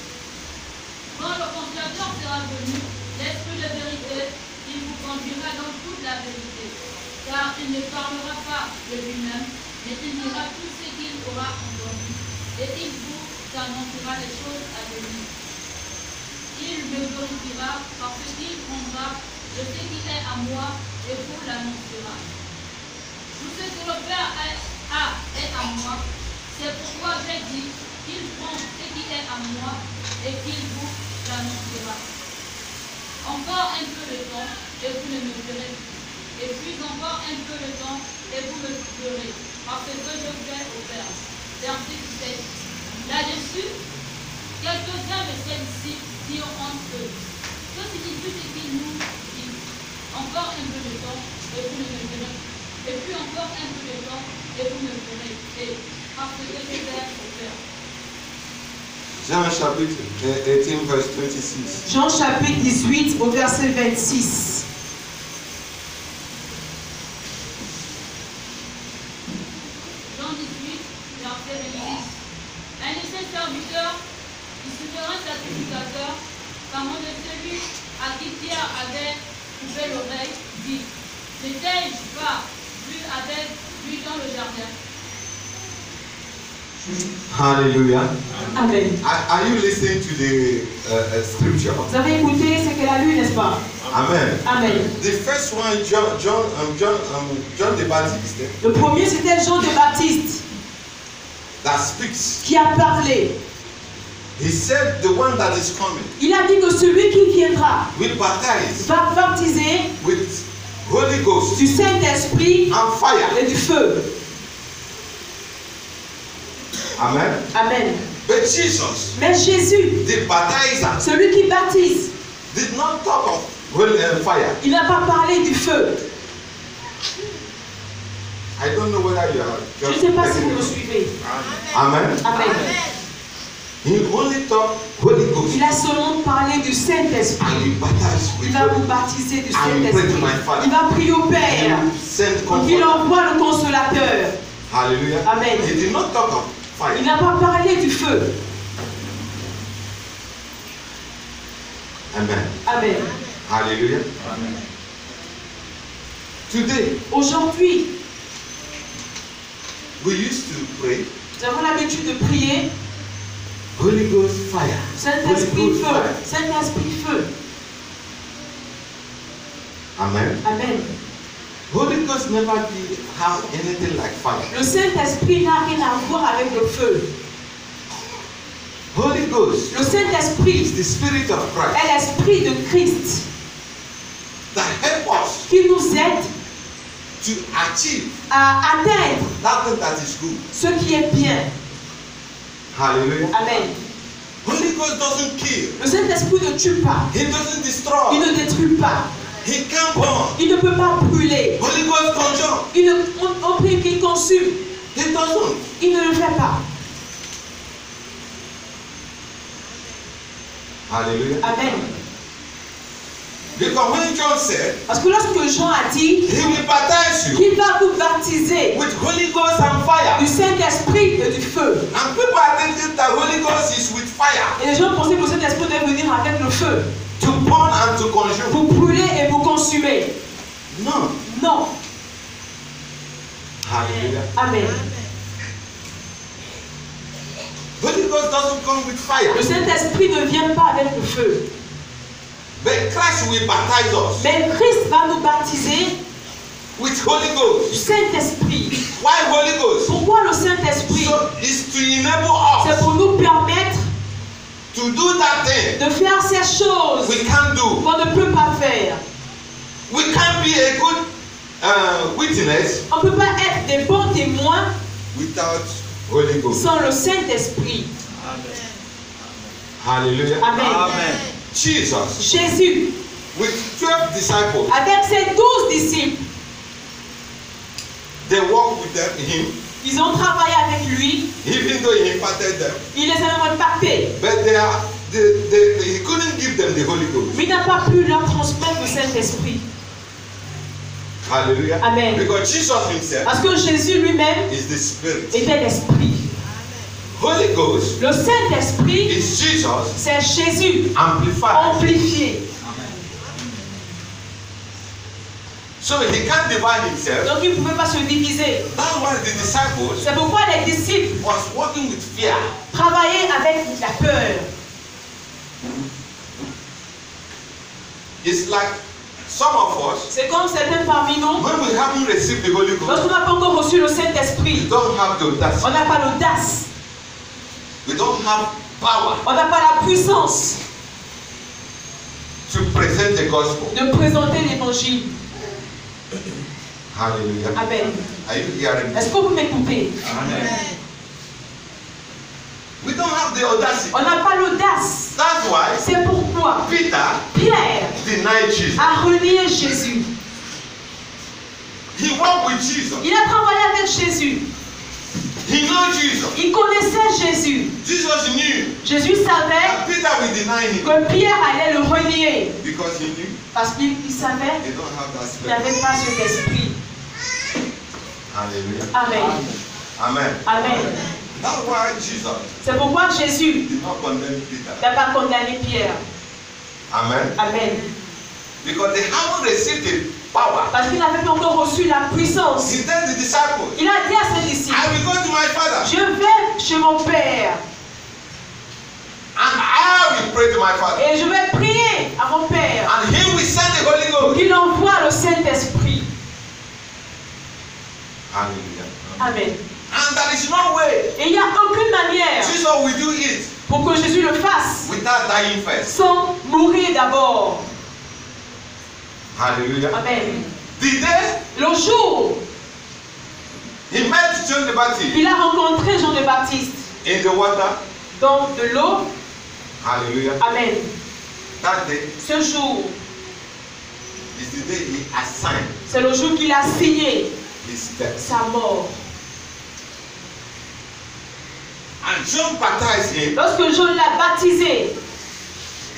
Speaker 2: Quand le consolateur sera venu, l'Esprit de vérité, il vous conduira dans toute la vérité. Car car il ne parlera pas de lui-même, mais il dira tout ce qu'il aura entendu, et il vous annoncera les choses à venir. Il me glorifiera parce qu'il prendra de ce qui est à moi et vous l'annoncera. Tout ce que le Père a est à moi, c'est pourquoi j'ai dit qu'il prend ce qui est à moi et qu'il vous l'annoncera. Encore un peu de temps et vous ne me verrez plus. Et puis encore un peu de temps et vous me verrez, parce que je vais au Père. Verset 17. Là-dessus, quelques-uns de celles-ci diront entre eux: que signifie ce qu'il nous dit? Encore un peu de temps et vous ne me verrez plus. Et puis encore un peu de temps et vous me verrez. Et parce que je vais au Père.
Speaker 1: Jean chapitre 18, verse 26.
Speaker 3: Jean chapitre 18 au verset 26.
Speaker 2: Jean 18, verset 26. Un de ses serviteurs, qui souverain sacrificateur, parlant de celui à qui Pierre avait coupé l'oreille, dit: n'étais-je pas vu avec lui dans le jardin?
Speaker 1: Hallelujah.
Speaker 3: Amen.
Speaker 1: Are you listening to the scripture?
Speaker 3: Vous avez écouté ce qu'elle a lu, n'est-ce pas?
Speaker 1: Amen.
Speaker 3: Amen.
Speaker 1: The first one, John the Baptist,
Speaker 3: Le premier, c'était Jean de Baptiste
Speaker 1: that speaks.
Speaker 3: qui a parlé.
Speaker 1: He said, the one that is coming
Speaker 3: Il a dit que celui qui viendra
Speaker 1: will baptize
Speaker 3: va baptiser
Speaker 1: with Holy Ghost
Speaker 3: du Saint-Esprit
Speaker 1: and fire.
Speaker 3: et du feu.
Speaker 1: Amen.
Speaker 3: Amen.
Speaker 1: But Jesus,
Speaker 3: Mais Jésus,
Speaker 1: the baptizer,
Speaker 3: celui qui baptise,
Speaker 1: did not talk of holy fire.
Speaker 3: il n'a pas parlé du feu.
Speaker 1: I don't know whether you are
Speaker 3: Je ne
Speaker 1: just
Speaker 3: sais pas si
Speaker 1: taking
Speaker 3: vous me
Speaker 1: it.
Speaker 3: suivez.
Speaker 1: Amen.
Speaker 3: Amen.
Speaker 1: He only talked Holy Ghost.
Speaker 3: Il a seulement parlé du Saint-Esprit.
Speaker 1: And he baptized with
Speaker 3: Il va vous
Speaker 1: Holy Ghost.
Speaker 3: baptiser du
Speaker 1: I will pray to
Speaker 3: Saint-Esprit.
Speaker 1: my Father.
Speaker 3: Il va prier au Père.
Speaker 1: And send
Speaker 3: Il
Speaker 1: comfort.
Speaker 3: envoie le consolateur.
Speaker 1: Hallelujah.
Speaker 3: Amen.
Speaker 1: He did not talk of fire.
Speaker 3: Il n'a pas parlé du feu.
Speaker 1: Amen.
Speaker 3: Amen.
Speaker 1: Hallelujah.
Speaker 4: Amen.
Speaker 1: Today,
Speaker 3: Aujourd'hui,
Speaker 1: we used to pray
Speaker 3: nous avons l'habitude de prier
Speaker 1: Holy Ghost fire.
Speaker 3: Saint-Esprit
Speaker 1: Holy Ghost
Speaker 3: feu.
Speaker 1: fire.
Speaker 3: Saint-Esprit feu.
Speaker 1: Amen.
Speaker 3: Amen.
Speaker 1: Holy Ghost never did have anything like fire.
Speaker 3: Le Saint-Esprit n'a rien à voir avec le feu.
Speaker 1: Holy Ghost
Speaker 3: Le Saint-Esprit
Speaker 1: is the Spirit of Christ
Speaker 3: est l'Esprit de Christ
Speaker 1: that help us
Speaker 3: qui nous aide
Speaker 1: to achieve
Speaker 3: à atteindre
Speaker 1: that thing that is good.
Speaker 3: ce qui est bien.
Speaker 1: Hallelujah.
Speaker 3: Amen.
Speaker 1: Holy Ghost doesn't kill.
Speaker 3: Le Saint-Esprit ne tue pas.
Speaker 1: He doesn't
Speaker 3: Il
Speaker 1: destroy.
Speaker 3: ne détruit pas.
Speaker 1: He can't burn.
Speaker 3: Il ne peut pas brûler.
Speaker 1: Holy Ghost conjure.
Speaker 3: On prie qu'il consume.
Speaker 1: He doesn't.
Speaker 3: Il ne le fait pas.
Speaker 1: Hallelujah.
Speaker 3: Amen.
Speaker 1: Because when John said,
Speaker 3: Parce que lorsque Jean a dit
Speaker 1: he will baptize you
Speaker 3: qu'il va vous baptiser
Speaker 1: with Holy Ghost and fire.
Speaker 3: du Saint-Esprit et du feu.
Speaker 1: And people are thinking that Holy Ghost is with fire
Speaker 3: Et les gens pensaient que le Saint-Esprit devait venir avec le feu.
Speaker 1: to burn and to consume.
Speaker 3: Vous brûler et vous consumer.
Speaker 1: No.
Speaker 3: Non.
Speaker 1: Hallelujah.
Speaker 3: Amen.
Speaker 1: Holy Ghost doesn't come with fire.
Speaker 3: Le Saint-Esprit ne vient pas avec le feu.
Speaker 1: But Christ will baptize us
Speaker 3: Mais Christ va nous baptiser
Speaker 1: with Holy Ghost.
Speaker 3: du Saint-Esprit.
Speaker 1: Why Holy Ghost?
Speaker 3: Pourquoi le Saint-Esprit?
Speaker 1: So it's to enable
Speaker 3: C'est
Speaker 1: us
Speaker 3: pour nous permettre
Speaker 1: to do that thing
Speaker 3: de faire ces choses
Speaker 1: we can't do.
Speaker 3: qu'on ne peut pas faire.
Speaker 1: We can't be a good witness
Speaker 3: On ne peut pas être des bons témoins
Speaker 1: without Holy Ghost.
Speaker 3: sans le Saint-Esprit.
Speaker 1: Hallelujah.
Speaker 3: Amen.
Speaker 4: Amen.
Speaker 1: Jesus,
Speaker 3: Jésus,
Speaker 1: with 12 disciples,
Speaker 3: avec ses 12 disciples,
Speaker 1: they walked with them, him,
Speaker 3: ils ont travaillé avec lui,
Speaker 1: even though he imparted them.
Speaker 3: il les a même impactés.
Speaker 1: But he couldn't give them the Holy Ghost.
Speaker 3: Mais il n'a pas pu leur transmettre le Saint-Esprit.
Speaker 1: Hallelujah.
Speaker 3: Amen.
Speaker 1: Because Jesus himself
Speaker 3: Parce que Jésus lui-même
Speaker 1: is the Spirit.
Speaker 3: était l'Esprit.
Speaker 1: Holy Ghost
Speaker 3: Le Saint-Esprit,
Speaker 1: is Jesus
Speaker 3: c'est Jésus
Speaker 1: amplified.
Speaker 3: amplifié.
Speaker 1: So he can't divide himself.
Speaker 3: Donc il ne pouvait pas se diviser.
Speaker 1: That's why the disciples
Speaker 3: C'est pourquoi les disciples
Speaker 1: was working with fear.
Speaker 3: travaillaient avec la peur.
Speaker 1: It's like some of us,
Speaker 3: C'est comme certains parmi nous,
Speaker 1: when we haven't received the Holy Ghost,
Speaker 3: lorsqu'on n'a pas encore reçu le
Speaker 1: we
Speaker 3: Saint-Esprit,
Speaker 1: don't have the
Speaker 3: on
Speaker 1: audacity.
Speaker 3: n'a pas l'audace,
Speaker 1: We don't have power
Speaker 3: on n'a pas la puissance
Speaker 1: to present the gospel.
Speaker 3: de présenter l'évangile.
Speaker 1: Hallelujah.
Speaker 3: Amen.
Speaker 1: Are you hearing me?
Speaker 3: Est-ce que vous m'écoutez?
Speaker 1: Amen. We don't have the audacity.
Speaker 3: On n'a pas l'audace.
Speaker 1: That's why
Speaker 3: C'est pourquoi
Speaker 1: Peter
Speaker 3: Pierre
Speaker 1: denied Jesus.
Speaker 3: a renié Jésus.
Speaker 1: He walked with Jesus.
Speaker 3: Il a travaillé avec Jésus.
Speaker 1: He knew Jesus.
Speaker 3: Il connaissait Jésus.
Speaker 1: Jesus knew
Speaker 3: Jésus savait
Speaker 1: that Peter will deny him
Speaker 3: que Pierre allait le renier
Speaker 1: because he knew
Speaker 3: parce qu'il savait
Speaker 1: he don't have that
Speaker 3: qu'il
Speaker 1: spirit.
Speaker 3: n'avait pas cet esprit.
Speaker 1: Hallelujah.
Speaker 3: Amen.
Speaker 1: Amen.
Speaker 3: Amen.
Speaker 1: That's why Jesus
Speaker 3: C'est pourquoi Jésus
Speaker 1: did not condemn Peter.
Speaker 3: n'a pas condamné Pierre.
Speaker 1: Amen.
Speaker 3: Amen.
Speaker 1: Because they haven't received the power.
Speaker 3: Parce qu'il n'avait pas encore reçu la puissance.
Speaker 1: He told the disciples,
Speaker 3: Il a dit à ses disciples,
Speaker 1: I will go to my Father
Speaker 3: je vais chez mon Père
Speaker 1: and I will pray to my Father
Speaker 3: et je vais prier à mon Père
Speaker 1: and he will send the Holy
Speaker 3: pour
Speaker 1: Ghost.
Speaker 3: qu'il envoie le Saint-Esprit.
Speaker 1: Hallelujah.
Speaker 3: Amen.
Speaker 1: And there is no way
Speaker 3: Et il n'y a aucune manière
Speaker 1: Jesus will do it
Speaker 3: pour que Jésus le fasse
Speaker 1: without dying first.
Speaker 3: sans mourir d'abord.
Speaker 1: Hallelujah.
Speaker 3: Amen.
Speaker 1: The day
Speaker 3: Le jour,
Speaker 1: he met John the Baptist
Speaker 3: il a rencontré Jean le Baptiste
Speaker 1: in the water.
Speaker 3: dans de l'eau.
Speaker 1: Hallelujah.
Speaker 3: Amen.
Speaker 1: That day
Speaker 3: Ce jour,
Speaker 1: is the day he assigned
Speaker 3: c'est le jour qu'il a signé
Speaker 1: his death.
Speaker 3: sa mort.
Speaker 1: And John baptized him.
Speaker 3: Lorsque Jean l'a baptisé,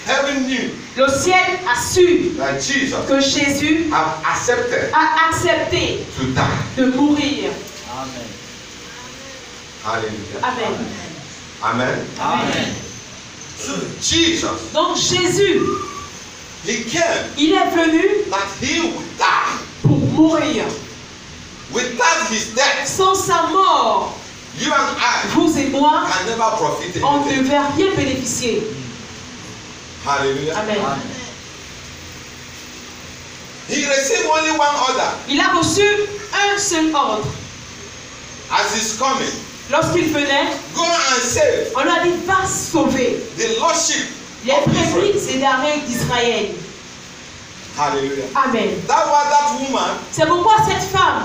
Speaker 1: Heaven knew
Speaker 3: le ciel a su
Speaker 1: that Jesus
Speaker 3: que Jésus
Speaker 1: have accepted
Speaker 3: a accepté
Speaker 1: to die.
Speaker 3: de mourir.
Speaker 4: Amen.
Speaker 1: Hallelujah.
Speaker 3: Amen.
Speaker 1: Amen.
Speaker 4: Amen.
Speaker 1: So Jesus,
Speaker 3: Donc Jésus,
Speaker 1: he came
Speaker 3: il est venu
Speaker 1: that he would die.
Speaker 3: pour mourir.
Speaker 1: Without his death,
Speaker 3: Sans sa mort,
Speaker 1: you and I
Speaker 3: vous et moi,
Speaker 1: can never profit
Speaker 3: on ne
Speaker 1: anything.
Speaker 3: va rien bénéficier.
Speaker 1: Hallelujah.
Speaker 3: Amen.
Speaker 1: He received only one order
Speaker 3: Il a reçu un seul ordre.
Speaker 1: as he's coming.
Speaker 3: Lorsqu'il venait,
Speaker 1: Go and save
Speaker 3: on lui a dit, va sauver
Speaker 1: the lost sheep
Speaker 3: les
Speaker 1: of Israel.
Speaker 3: brebis et darés d'Israël.
Speaker 1: Hallelujah.
Speaker 3: Amen.
Speaker 1: That's why that woman
Speaker 3: C'est pourquoi cette femme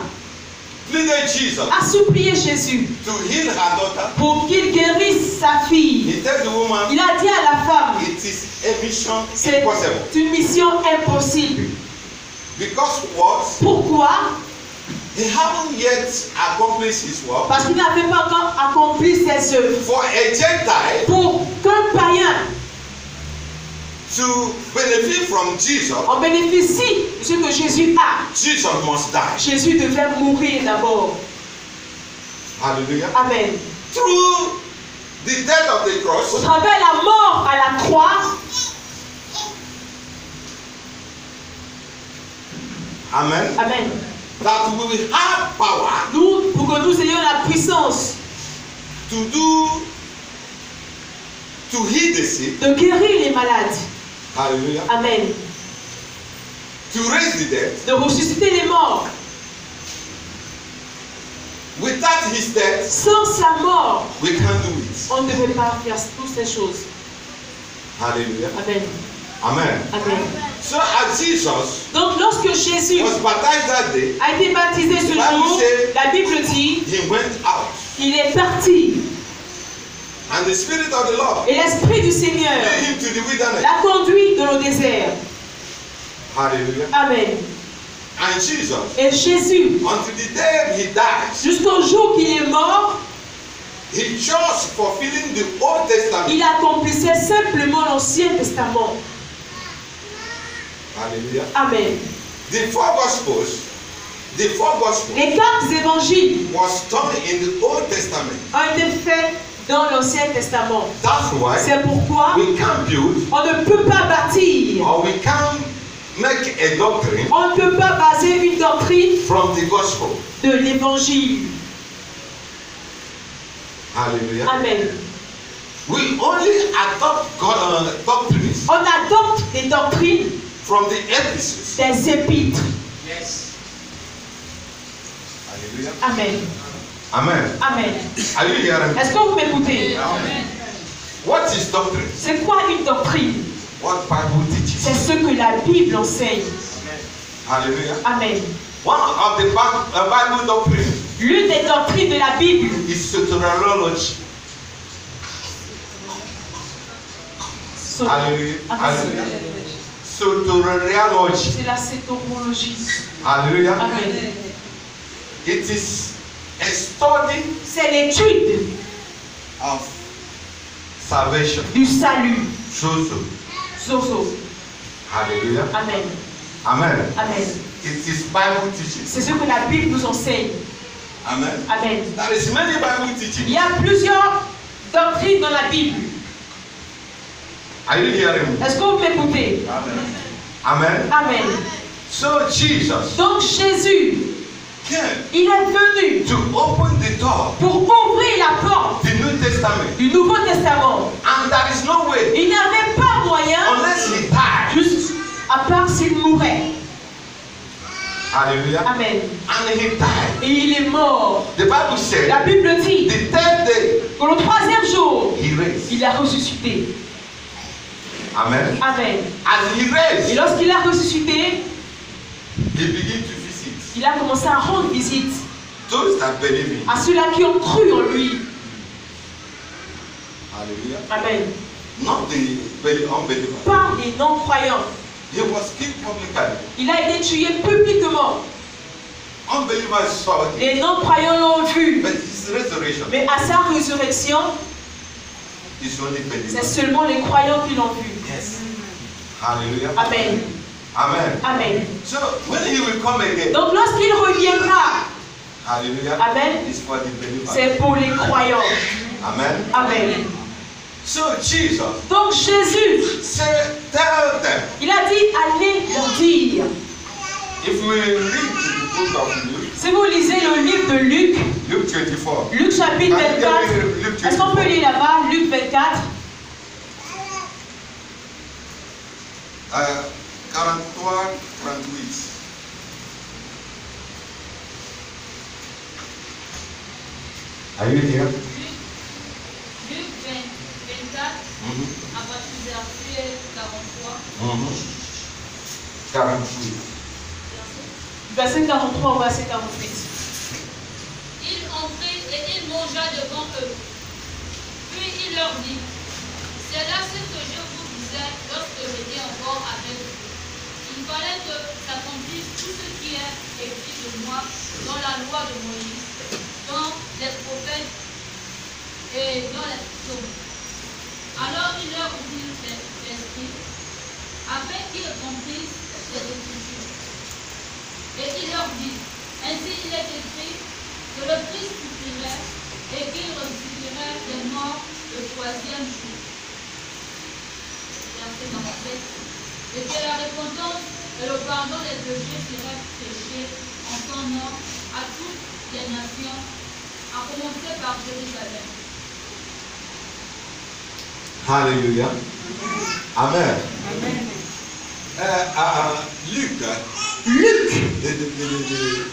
Speaker 1: pleaded Jesus
Speaker 3: a supplié Jésus
Speaker 1: to heal her daughter.
Speaker 3: pour qu'il guérisse sa fille.
Speaker 1: He told the woman,
Speaker 3: Il a dit à la femme,
Speaker 1: it is a mission
Speaker 3: c'est
Speaker 1: impossible.
Speaker 3: une mission impossible.
Speaker 1: Because what?
Speaker 3: Pourquoi?
Speaker 1: He haven't yet accomplished his work.
Speaker 3: Parce qu'il n'avait pas encore accompli ses œuvres.
Speaker 1: For a Gentile
Speaker 3: Pour qu'un païen
Speaker 1: to benefit from Jesus,
Speaker 3: en bénéficie de ce que Jésus a,
Speaker 1: Jesus must die.
Speaker 3: Jésus devait mourir d'abord.
Speaker 1: Hallelujah.
Speaker 3: Amen.
Speaker 1: Through the death of the
Speaker 3: Au
Speaker 1: cross,
Speaker 3: travers la mort à la croix,
Speaker 1: amen,
Speaker 3: amen,
Speaker 1: that we will have power
Speaker 3: nous, pour que nous ayons la puissance
Speaker 1: to heal the sick.
Speaker 3: de guérir les malades.
Speaker 1: Hallelujah.
Speaker 3: Amen.
Speaker 1: To raise the dead.
Speaker 3: De ressusciter les morts.
Speaker 1: Without his death,
Speaker 3: Sans sa mort,
Speaker 1: we can't do it.
Speaker 3: on ne devait pas faire toutes ces choses.
Speaker 1: Hallelujah.
Speaker 3: Amen.
Speaker 1: Amen.
Speaker 3: Amen.
Speaker 1: So as Jesus
Speaker 3: Donc lorsque Jésus
Speaker 1: was baptized that day,
Speaker 3: a été baptisé ce jour, la Bible dit
Speaker 1: he went out.
Speaker 3: qu'il est parti.
Speaker 1: And the Spirit of the Lord
Speaker 3: Et l'Esprit du Seigneur
Speaker 1: led him to the wilderness.
Speaker 3: l'a conduit dans le désert.
Speaker 1: Hallelujah.
Speaker 3: Amen.
Speaker 1: And Jesus,
Speaker 3: Et Jésus,
Speaker 1: until the day he died,
Speaker 3: jusqu'au jour qu'il est mort,
Speaker 1: he chose fulfilling the Old Testament.
Speaker 3: il accomplissait simplement l'Ancien Testament.
Speaker 1: Hallelujah.
Speaker 3: Amen.
Speaker 1: The four Gospels
Speaker 3: Les 4 évangiles
Speaker 1: was done in the Old Testament.
Speaker 3: ont été faits dans l'Ancien Testament.
Speaker 1: That's why
Speaker 3: C'est pourquoi
Speaker 1: we can't build
Speaker 3: on ne peut pas bâtir
Speaker 1: or we can't make a doctrine
Speaker 3: On ne peut pas baser une doctrine
Speaker 1: from the gospel.
Speaker 3: de l'évangile.
Speaker 1: Hallelujah.
Speaker 3: Amen.
Speaker 1: We only adopt doctrines
Speaker 3: On adopte des doctrines
Speaker 1: from the epistles.
Speaker 3: des épîtres.
Speaker 1: Hallelujah.
Speaker 3: Amen.
Speaker 1: Amen.
Speaker 3: Amen.
Speaker 1: Are you hearing me?
Speaker 3: Est-ce que vous m'écoutez?
Speaker 2: Amen.
Speaker 1: What is doctrine?
Speaker 3: C'est quoi une doctrine?
Speaker 1: What Bible teaches.
Speaker 3: C'est ce que la Bible enseigne.
Speaker 1: Hallelujah.
Speaker 3: Amen.
Speaker 1: One of the Bible doctrine
Speaker 3: L'une des doctrines de la Bible,
Speaker 1: is soteriology. Hallelujah. Hallelujah. Soteriology.
Speaker 3: c'est la sétorologie.
Speaker 1: Hallelujah.
Speaker 3: Amen.
Speaker 1: It is a study
Speaker 3: C'est l'étude
Speaker 1: of salvation.
Speaker 3: du salut.
Speaker 1: Sozo.
Speaker 3: Zozo.
Speaker 1: Hallelujah.
Speaker 3: Amen.
Speaker 1: Amen.
Speaker 3: Amen.
Speaker 1: It is Bible teaching.
Speaker 3: C'est ce que la Bible nous enseigne.
Speaker 1: Amen.
Speaker 3: Amen.
Speaker 1: There is many Bible
Speaker 3: Il
Speaker 1: teaching.
Speaker 3: y a plusieurs doctrines dans la Bible.
Speaker 1: Are you hearing me?
Speaker 3: Est-ce que vous m'écoutez?
Speaker 1: Amen.
Speaker 3: Amen.
Speaker 1: So Jesus
Speaker 3: Donc Jésus,
Speaker 1: came
Speaker 3: il est venu
Speaker 1: to open the door,
Speaker 3: pour ouvrir la porte
Speaker 1: the New Testament,
Speaker 3: du Nouveau Testament.
Speaker 1: and there is no way
Speaker 3: Il n'avait pas moyen,
Speaker 1: unless he died.
Speaker 3: juste à part s'il mourait.
Speaker 1: Hallelujah.
Speaker 3: Amen.
Speaker 1: And he died.
Speaker 3: Et il est mort.
Speaker 1: The Bible said
Speaker 3: La Bible dit
Speaker 1: the third day
Speaker 3: que le troisième jour,
Speaker 1: he raised.
Speaker 3: il a ressuscité.
Speaker 1: Amen.
Speaker 3: Amen.
Speaker 1: As he
Speaker 3: Et
Speaker 1: raised,
Speaker 3: lorsqu'il a ressuscité,
Speaker 1: he began to visit
Speaker 3: il a commencé à rendre visite
Speaker 1: those that believe in him.
Speaker 3: à ceux-là qui ont cru en lui.
Speaker 1: Hallelujah.
Speaker 3: Amen.
Speaker 1: Not the unbelievers.
Speaker 3: Pas les non-croyants.
Speaker 1: He was killed publicly.
Speaker 3: Il a été tué publiquement.
Speaker 1: Unbelievers saw him.
Speaker 3: Les non-croyants l'ont vu.
Speaker 1: But his resurrection
Speaker 3: Mais à sa résurrection,
Speaker 1: is only
Speaker 3: c'est
Speaker 1: believers.
Speaker 3: seulement les croyants qui l'ont vu.
Speaker 1: Yes. Hallelujah.
Speaker 3: Amen.
Speaker 1: Amen.
Speaker 3: Amen.
Speaker 1: So when he will come again,
Speaker 3: Donc lorsqu'il reviendra,
Speaker 1: hallelujah,
Speaker 3: Amen,
Speaker 1: it's for the believers.
Speaker 3: c'est pour les croyants.
Speaker 1: Amen.
Speaker 3: Amen.
Speaker 1: So Jesus
Speaker 3: Donc Jésus,
Speaker 1: said, tell them.
Speaker 3: il a dit, allez leur dire.
Speaker 1: If we read the book of Luke,
Speaker 3: Si vous lisez le livre de Luc,
Speaker 1: Luke 24,
Speaker 3: Luc chapitre 24, est-ce qu'on peut lire là-bas, Luc 24,
Speaker 1: 43, 38. Are you here?
Speaker 2: Luc 24, à partir du verset 43.
Speaker 1: 48.
Speaker 3: verset 43 au verset 48.
Speaker 2: Il entrit et il mangea devant eux. Puis il leur dit, c'est là ce que je vous disais lorsque j'étais encore avec vous. Il fallait que s'accomplisse tout ce qui est écrit de moi dans la loi de Moïse, dans les prophètes et dans les psaumes. Alors il leur ouvrit l'esprit, afin qu'ils accomplissent les Écritures. Et il leur dit, ainsi il est écrit que le Christ souffrirait et qu'il ressusciterait des morts le troisième jour. Verset 47. Et que la repentance et le pardon des péchés seraient prêchés en son nom à toutes les nations, à commencer par Jérusalem.
Speaker 1: Hallelujah. Amen. Luke,
Speaker 3: Luc,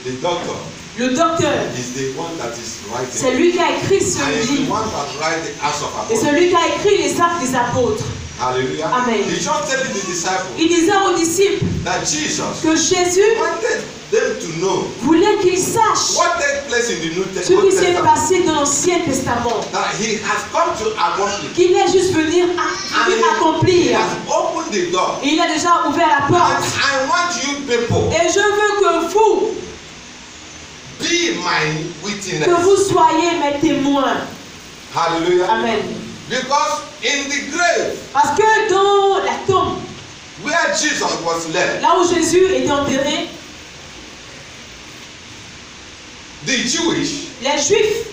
Speaker 1: the doctor,
Speaker 3: le docteur,
Speaker 1: is the one that is
Speaker 3: c'est
Speaker 1: writing.
Speaker 3: lui qui a écrit ce
Speaker 1: And is the
Speaker 3: livre.
Speaker 1: one that writes the Acts of
Speaker 3: Et
Speaker 1: Apostles.
Speaker 3: c'est lui qui a écrit les actes des apôtres.
Speaker 1: Hallelujah.
Speaker 3: Amen.
Speaker 1: He just telling the disciples
Speaker 3: Il disait aux disciples
Speaker 1: that Jesus
Speaker 3: que Jésus
Speaker 1: wanted them to know
Speaker 3: voulait qu'ils sachent
Speaker 1: what takes place in the New
Speaker 3: ce qui s'est
Speaker 1: Testament.
Speaker 3: passé dans l'Ancien Testament.
Speaker 1: That he has come to accomplish.
Speaker 3: Qu'il est juste venu
Speaker 1: And he
Speaker 3: accomplir.
Speaker 1: has opened the door.
Speaker 3: Et il a déjà ouvert la
Speaker 1: And
Speaker 3: porte.
Speaker 1: I want you people
Speaker 3: Et je veux que vous
Speaker 1: be my witness.
Speaker 3: que vous soyez mes témoins.
Speaker 1: Hallelujah.
Speaker 3: Amen.
Speaker 1: Because in the grave
Speaker 3: Parce que dans la tombe,
Speaker 1: where Jesus was led,
Speaker 3: là où Jésus était enterré,
Speaker 1: the Jewish
Speaker 3: les Juifs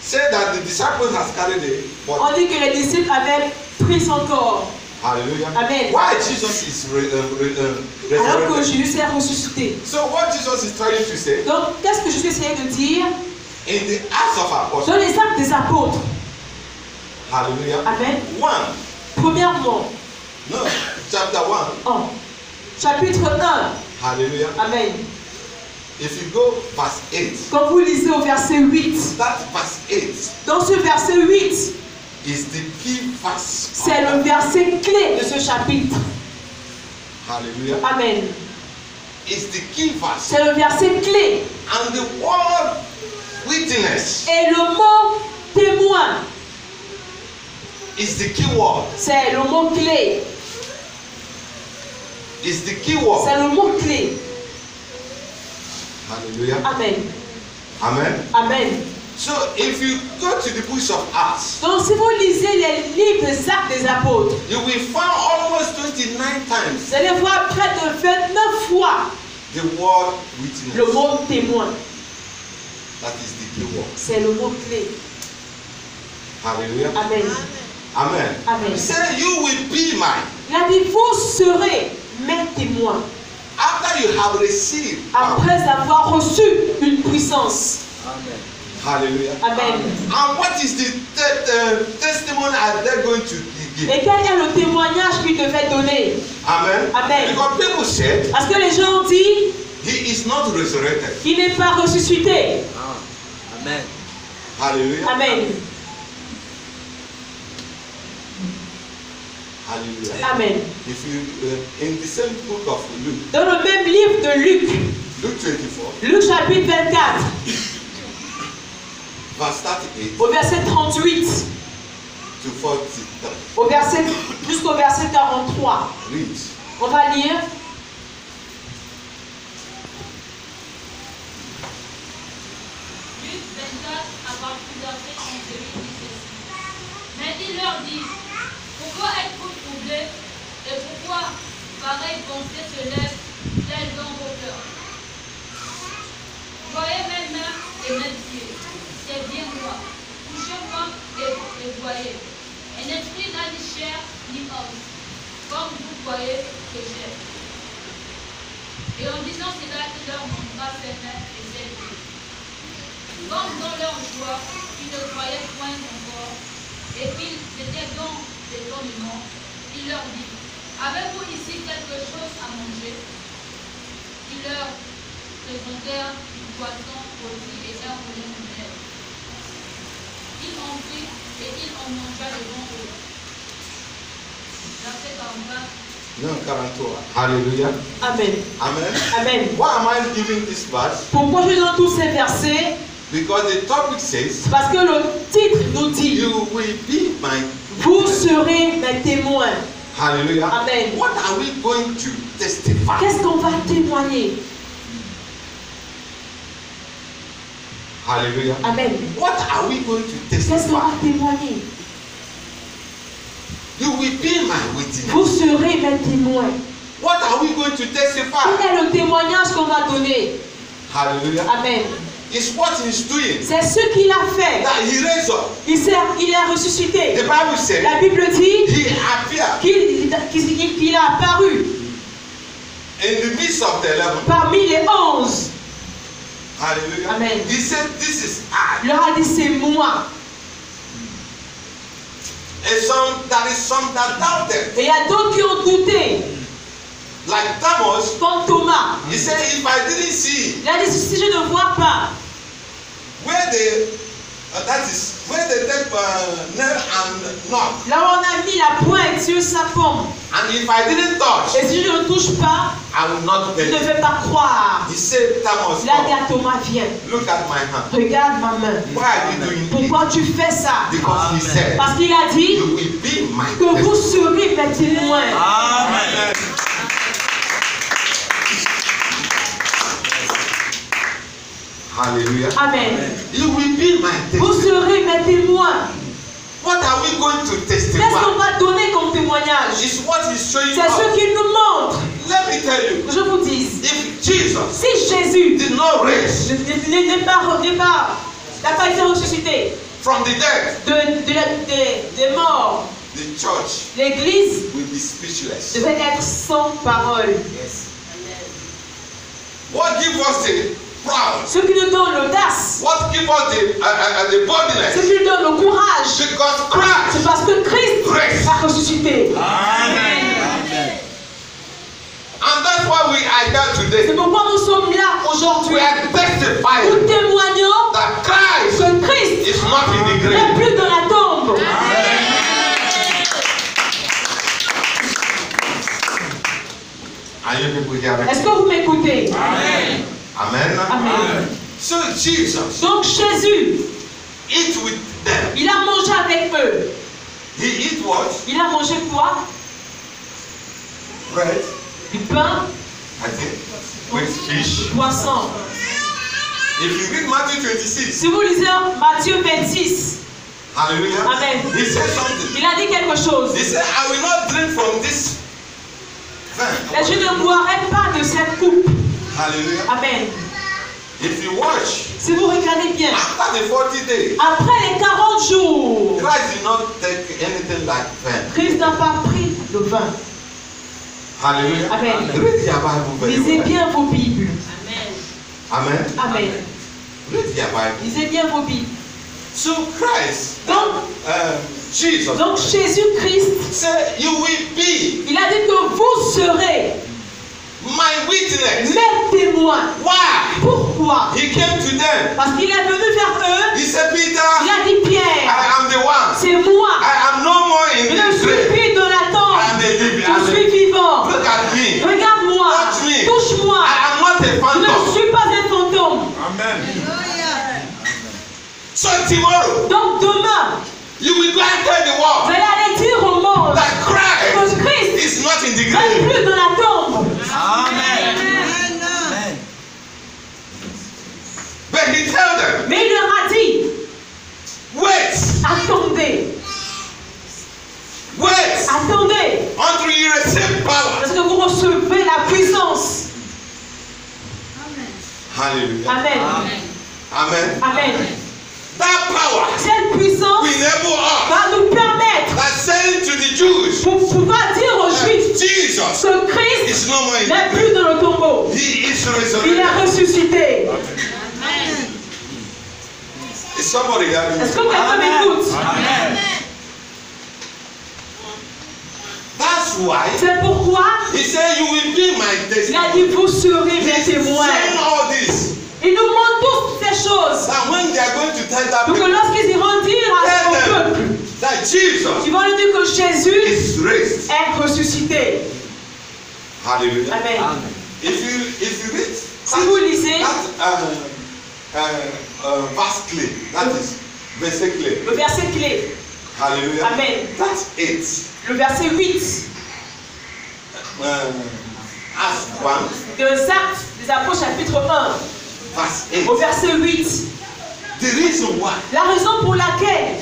Speaker 1: said that the disciples has carried the
Speaker 3: ont
Speaker 1: body.
Speaker 3: dit que les disciples avaient pris son corps.
Speaker 1: Hallelujah.
Speaker 3: Amen.
Speaker 1: Why Jesus is
Speaker 3: Alors que
Speaker 1: resurrected?
Speaker 3: Jésus est ressuscité.
Speaker 1: So what Jesus is trying to say
Speaker 3: Donc, qu'est-ce que Jésus essayait de dire
Speaker 1: in the Acts of Apostles?
Speaker 3: dans les actes des apôtres?
Speaker 1: Hallelujah.
Speaker 3: Amen.
Speaker 1: 1.
Speaker 3: Premièrement,
Speaker 1: No, chapter 1.
Speaker 3: 1. Chapitre 1.
Speaker 1: Hallelujah.
Speaker 3: Amen.
Speaker 1: If you go verse 8,
Speaker 3: Quand vous lisez au verset 8,
Speaker 1: that verse 8
Speaker 3: dans ce verset 8,
Speaker 1: is the key verse.
Speaker 3: c'est le verset clé de ce chapitre.
Speaker 1: Hallelujah.
Speaker 3: Amen.
Speaker 1: It's the key verse.
Speaker 3: C'est le verset clé.
Speaker 1: And the word witness
Speaker 3: Et le mot témoin,
Speaker 1: is the key word.
Speaker 3: c'est le mot clé.
Speaker 1: Is the key word.
Speaker 3: C'est le mot clé.
Speaker 1: Hallelujah.
Speaker 3: Amen.
Speaker 1: Amen.
Speaker 3: Amen.
Speaker 1: So if you go to the books of Acts,
Speaker 3: Donc si vous lisez les livres des actes des apôtres,
Speaker 1: you will find almost 29 times
Speaker 3: vous allez voir près de 29 fois
Speaker 1: the word witness.
Speaker 3: le mot témoin.
Speaker 1: That is the key word.
Speaker 3: C'est le mot clé.
Speaker 1: Hallelujah.
Speaker 3: Amen.
Speaker 1: Amen.
Speaker 3: Amen.
Speaker 1: He said, you will be mine
Speaker 3: Il a dit, vous serez mes témoins
Speaker 1: after you have received power.
Speaker 3: après avoir reçu une puissance.
Speaker 4: Amen.
Speaker 1: Hallelujah.
Speaker 3: Amen.
Speaker 1: And what is the testimony are they going to give?
Speaker 3: Et quel est le témoignage qu'il devait donner?
Speaker 1: Amen.
Speaker 3: Amen.
Speaker 1: Because people said
Speaker 3: Parce que les gens ont dit,
Speaker 1: he is not resurrected.
Speaker 3: il n'est pas ressuscité.
Speaker 4: Ah. Amen.
Speaker 1: Hallelujah.
Speaker 3: Amen.
Speaker 1: Hallelujah.
Speaker 3: Amen.
Speaker 1: If you in the same book of Luke,
Speaker 3: Dans le même livre de Luc,
Speaker 1: Luke 24,
Speaker 3: Luc chapitre 24,
Speaker 1: verse 38
Speaker 3: au verset 38,
Speaker 1: to 43.
Speaker 3: au verset, jusqu'au verset 43.
Speaker 1: Read.
Speaker 3: On va lire.
Speaker 2: Luc 24, à partir du verset 38, dit ceci. Mais il leur dit, pourquoi êtes-vous troublés et pourquoi pareille pensée se lève-t-elle dans vos cœurs? Voyez mes mains et mes pieds, c'est bien moi. Touchez-moi et voyez. Un esprit n'a ni chair ni os, comme vous voyez que j'ai. Et en disant cela, il leur montra ses mains et ses pieds. Comme dans leur joie, ils ne croyaient point encore, et qu'ils étaient dans l'étonnement, il leur dit, avez-vous ici quelque chose à manger? Ils leur présentèrent une poisson rôtie et un bouillon de lait. Il en prit et il en mangea devant eux. Verset 40.
Speaker 1: No, 43. Hallelujah.
Speaker 3: Amen.
Speaker 1: Amen.
Speaker 3: Amen.
Speaker 1: Why am I giving this verse?
Speaker 3: Pourquoi je donne tous ces versets?
Speaker 1: Because the topic says,
Speaker 3: Parce que le titre nous dit,
Speaker 1: you will be my.
Speaker 3: vous serez mes témoins.
Speaker 1: Hallelujah.
Speaker 3: Amen.
Speaker 1: What are we going to testify?
Speaker 3: Qu'est-ce qu'on va témoigner?
Speaker 1: Hallelujah.
Speaker 3: Amen.
Speaker 1: What are we going to
Speaker 3: Qu'est-ce qu'on
Speaker 1: testify?
Speaker 3: va témoigner?
Speaker 1: You will be my witness.
Speaker 3: Vous serez mes témoins.
Speaker 1: What are we going to testify?
Speaker 3: Quel est le témoignage qu'on va donner?
Speaker 1: Hallelujah.
Speaker 3: Amen.
Speaker 1: It's what he's doing.
Speaker 3: C'est ce qu'il a fait.
Speaker 1: That he raised up.
Speaker 3: Il a ressuscité.
Speaker 1: The Bible said
Speaker 3: La Bible dit
Speaker 1: he appeared
Speaker 3: qu'il a apparu
Speaker 1: in the midst of the 11.
Speaker 3: parmi les 11.
Speaker 1: Hallelujah.
Speaker 3: Amen.
Speaker 1: He said, this is I.
Speaker 3: Il leur a dit, c'est moi.
Speaker 1: And there is some that doubted.
Speaker 3: Et il y a d'autres qui ont douté.
Speaker 1: Like Thomas,
Speaker 3: Comme Thomas.
Speaker 1: he said, if I didn't see
Speaker 3: Il a dit, si je ne vois pas
Speaker 1: where they take nail and knock,
Speaker 3: là où on a mis la pointe sur sa pomme,
Speaker 1: and if I didn't touch,
Speaker 3: et si je ne touche pas,
Speaker 1: I will not
Speaker 3: je ne
Speaker 1: get it.
Speaker 3: vais pas croire.
Speaker 1: He said, Thomas,
Speaker 3: Il a dit
Speaker 1: come,
Speaker 3: à Thomas, viens,
Speaker 1: look at my hand.
Speaker 3: regarde ma main.
Speaker 1: Why are you doing it?
Speaker 3: Pourquoi tu fais ça?
Speaker 1: Because he said,
Speaker 3: Parce qu'il a dit
Speaker 1: you will be my
Speaker 3: que vous
Speaker 1: testimony.
Speaker 3: serez mes témoins.
Speaker 4: Amen.
Speaker 1: Hallelujah.
Speaker 3: Amen.
Speaker 1: You will be my
Speaker 3: Vous
Speaker 1: testimony.
Speaker 3: serez mes témoins.
Speaker 1: What are we going to
Speaker 3: Qu'est-ce qu'on
Speaker 1: testify?
Speaker 3: va donner comme témoignage?
Speaker 1: It's what he's showing
Speaker 3: C'est ce
Speaker 1: us.
Speaker 3: qu'il nous montre.
Speaker 1: Let me tell you,
Speaker 3: Que je vous dise,
Speaker 1: if Jesus
Speaker 3: si Jésus
Speaker 1: did not raise
Speaker 3: n'a pas été ressuscité
Speaker 1: from the dead,
Speaker 3: des morts,
Speaker 1: the church
Speaker 3: l'église
Speaker 1: will be speechless.
Speaker 3: devait être sans parole.
Speaker 1: Yes. What gives us the proud?
Speaker 3: Ce qui nous donne l'audace,
Speaker 1: What gives us the
Speaker 3: ce
Speaker 1: boldness?
Speaker 3: qui nous donne le courage,
Speaker 1: Because
Speaker 3: c'est
Speaker 1: Christ
Speaker 3: parce que Christ a ressuscité.
Speaker 4: Amen.
Speaker 1: And that's why we are here
Speaker 3: C'est
Speaker 1: today.
Speaker 3: pourquoi nous sommes là aujourd'hui.
Speaker 1: We are testifying
Speaker 3: Nous témoignons
Speaker 1: that Christ
Speaker 3: que Christ
Speaker 1: is not in the
Speaker 3: n'est
Speaker 1: grave.
Speaker 3: plus dans la tombe.
Speaker 1: Are you people hearing?
Speaker 3: Est-ce que vous m'écoutez?
Speaker 1: Amen.
Speaker 3: Amen.
Speaker 1: So Jesus
Speaker 3: Donc Jésus,
Speaker 1: eat with them.
Speaker 3: il a mangé avec eux.
Speaker 1: He eat what?
Speaker 3: Il a mangé quoi?
Speaker 1: Bread,
Speaker 3: Du pain,
Speaker 1: I think, with fish.
Speaker 3: du poisson.
Speaker 1: If you read Matthew 26,
Speaker 3: Si vous lisez Matthieu 26,
Speaker 1: hallelujah,
Speaker 3: Amen.
Speaker 1: he said something.
Speaker 3: il a dit quelque chose.
Speaker 1: He said, I will not drink from this
Speaker 3: Et je ne boirai pas de cette coupe.
Speaker 1: Hallelujah.
Speaker 3: Amen.
Speaker 1: If you watch,
Speaker 3: Si vous regardez bien,
Speaker 1: after the 40 days,
Speaker 3: après les 40 jours,
Speaker 1: Christ did not take anything like vin.
Speaker 3: Christ n'a pas pris le vin.
Speaker 1: Hallelujah.
Speaker 3: Amen.
Speaker 1: Read your Bible very
Speaker 3: Lisez
Speaker 1: well.
Speaker 3: bien vos Bibles.
Speaker 1: Amen.
Speaker 3: Amen.
Speaker 1: Read your Bible.
Speaker 3: Lisez bien vos Bibles.
Speaker 1: So Christ,
Speaker 3: Donc,
Speaker 1: Jesus,
Speaker 3: donc Jésus-Christ,
Speaker 1: said, you will be
Speaker 3: il a dit que vous serez
Speaker 1: my witness.
Speaker 3: mes témoins.
Speaker 1: Why?
Speaker 3: Pourquoi?
Speaker 1: He came to them.
Speaker 3: Parce qu'il est venu vers eux.
Speaker 1: He said,
Speaker 3: Il
Speaker 1: Peter,
Speaker 3: a dit Pierre,
Speaker 1: I am the one.
Speaker 3: c'est moi.
Speaker 1: I am no more in
Speaker 3: Je ne
Speaker 1: this
Speaker 3: suis
Speaker 1: grave.
Speaker 3: plus dans la
Speaker 1: I am
Speaker 3: tombe.
Speaker 1: a living.
Speaker 3: Je suis vivant.
Speaker 1: Look at me.
Speaker 3: Regarde-moi.
Speaker 1: Touch me.
Speaker 3: Touche-moi.
Speaker 1: I am not a
Speaker 3: Je ne
Speaker 1: phantom.
Speaker 3: suis pas un fantôme.
Speaker 1: Amen. So tomorrow,
Speaker 3: Donc demain,
Speaker 1: you will go and tell the
Speaker 3: vous
Speaker 1: world
Speaker 3: allez aller dire au monde
Speaker 1: that Christ
Speaker 3: que Christ
Speaker 1: is not in the
Speaker 3: n'est
Speaker 1: grave.
Speaker 3: plus dans la tombe.
Speaker 4: Amen.
Speaker 1: But he told them,
Speaker 3: Mais il leur a dit,
Speaker 1: wait,
Speaker 3: attendez,
Speaker 1: wait,
Speaker 3: attendez,
Speaker 1: until you receive power.
Speaker 3: parce que vous recevez la puissance.
Speaker 1: Hallelujah.
Speaker 3: Amen.
Speaker 1: Amen.
Speaker 3: Amen.
Speaker 1: That power
Speaker 3: Cette puissance
Speaker 1: will enable us
Speaker 3: va nous permettre
Speaker 1: that saying to the Jews
Speaker 3: pour pouvoir dire aux
Speaker 1: that
Speaker 3: Juifs
Speaker 1: Jesus
Speaker 3: que Christ
Speaker 1: is no more in
Speaker 3: n'est
Speaker 1: the
Speaker 3: plus
Speaker 1: grave.
Speaker 3: dans le tombeau.
Speaker 1: He is
Speaker 3: Il
Speaker 1: resurrected.
Speaker 3: est ressuscité.
Speaker 1: Is somebody hearing
Speaker 3: Est-ce que
Speaker 1: me?
Speaker 3: quelqu'un m'écoute?
Speaker 4: Amen.
Speaker 1: That's why
Speaker 3: C'est pourquoi
Speaker 1: he said, you will be my
Speaker 3: il a
Speaker 1: testimony.
Speaker 3: dit vous serez mes
Speaker 1: He's
Speaker 3: témoins.
Speaker 1: saying all this.
Speaker 3: Il nous montre toutes ces choses.
Speaker 1: That when they are going to tell that
Speaker 3: Donc
Speaker 1: people
Speaker 3: lorsqu'ils iront dire à son peuple,
Speaker 1: that Jesus
Speaker 3: ils vont lui dire que Jésus
Speaker 1: is raised.
Speaker 3: est ressuscité.
Speaker 1: Hallelujah.
Speaker 3: Amen.
Speaker 1: If you read
Speaker 3: Si vous lisez
Speaker 1: that verse clear, that is verset clear.
Speaker 3: le verset clé,
Speaker 1: Hallelujah.
Speaker 3: Amen.
Speaker 1: That's it.
Speaker 3: le verset 8
Speaker 1: Acts 1,
Speaker 3: des Actes des Apôtres chapitre 1
Speaker 1: verse 8.
Speaker 3: au verset 8,
Speaker 1: The reason why
Speaker 3: la raison pour laquelle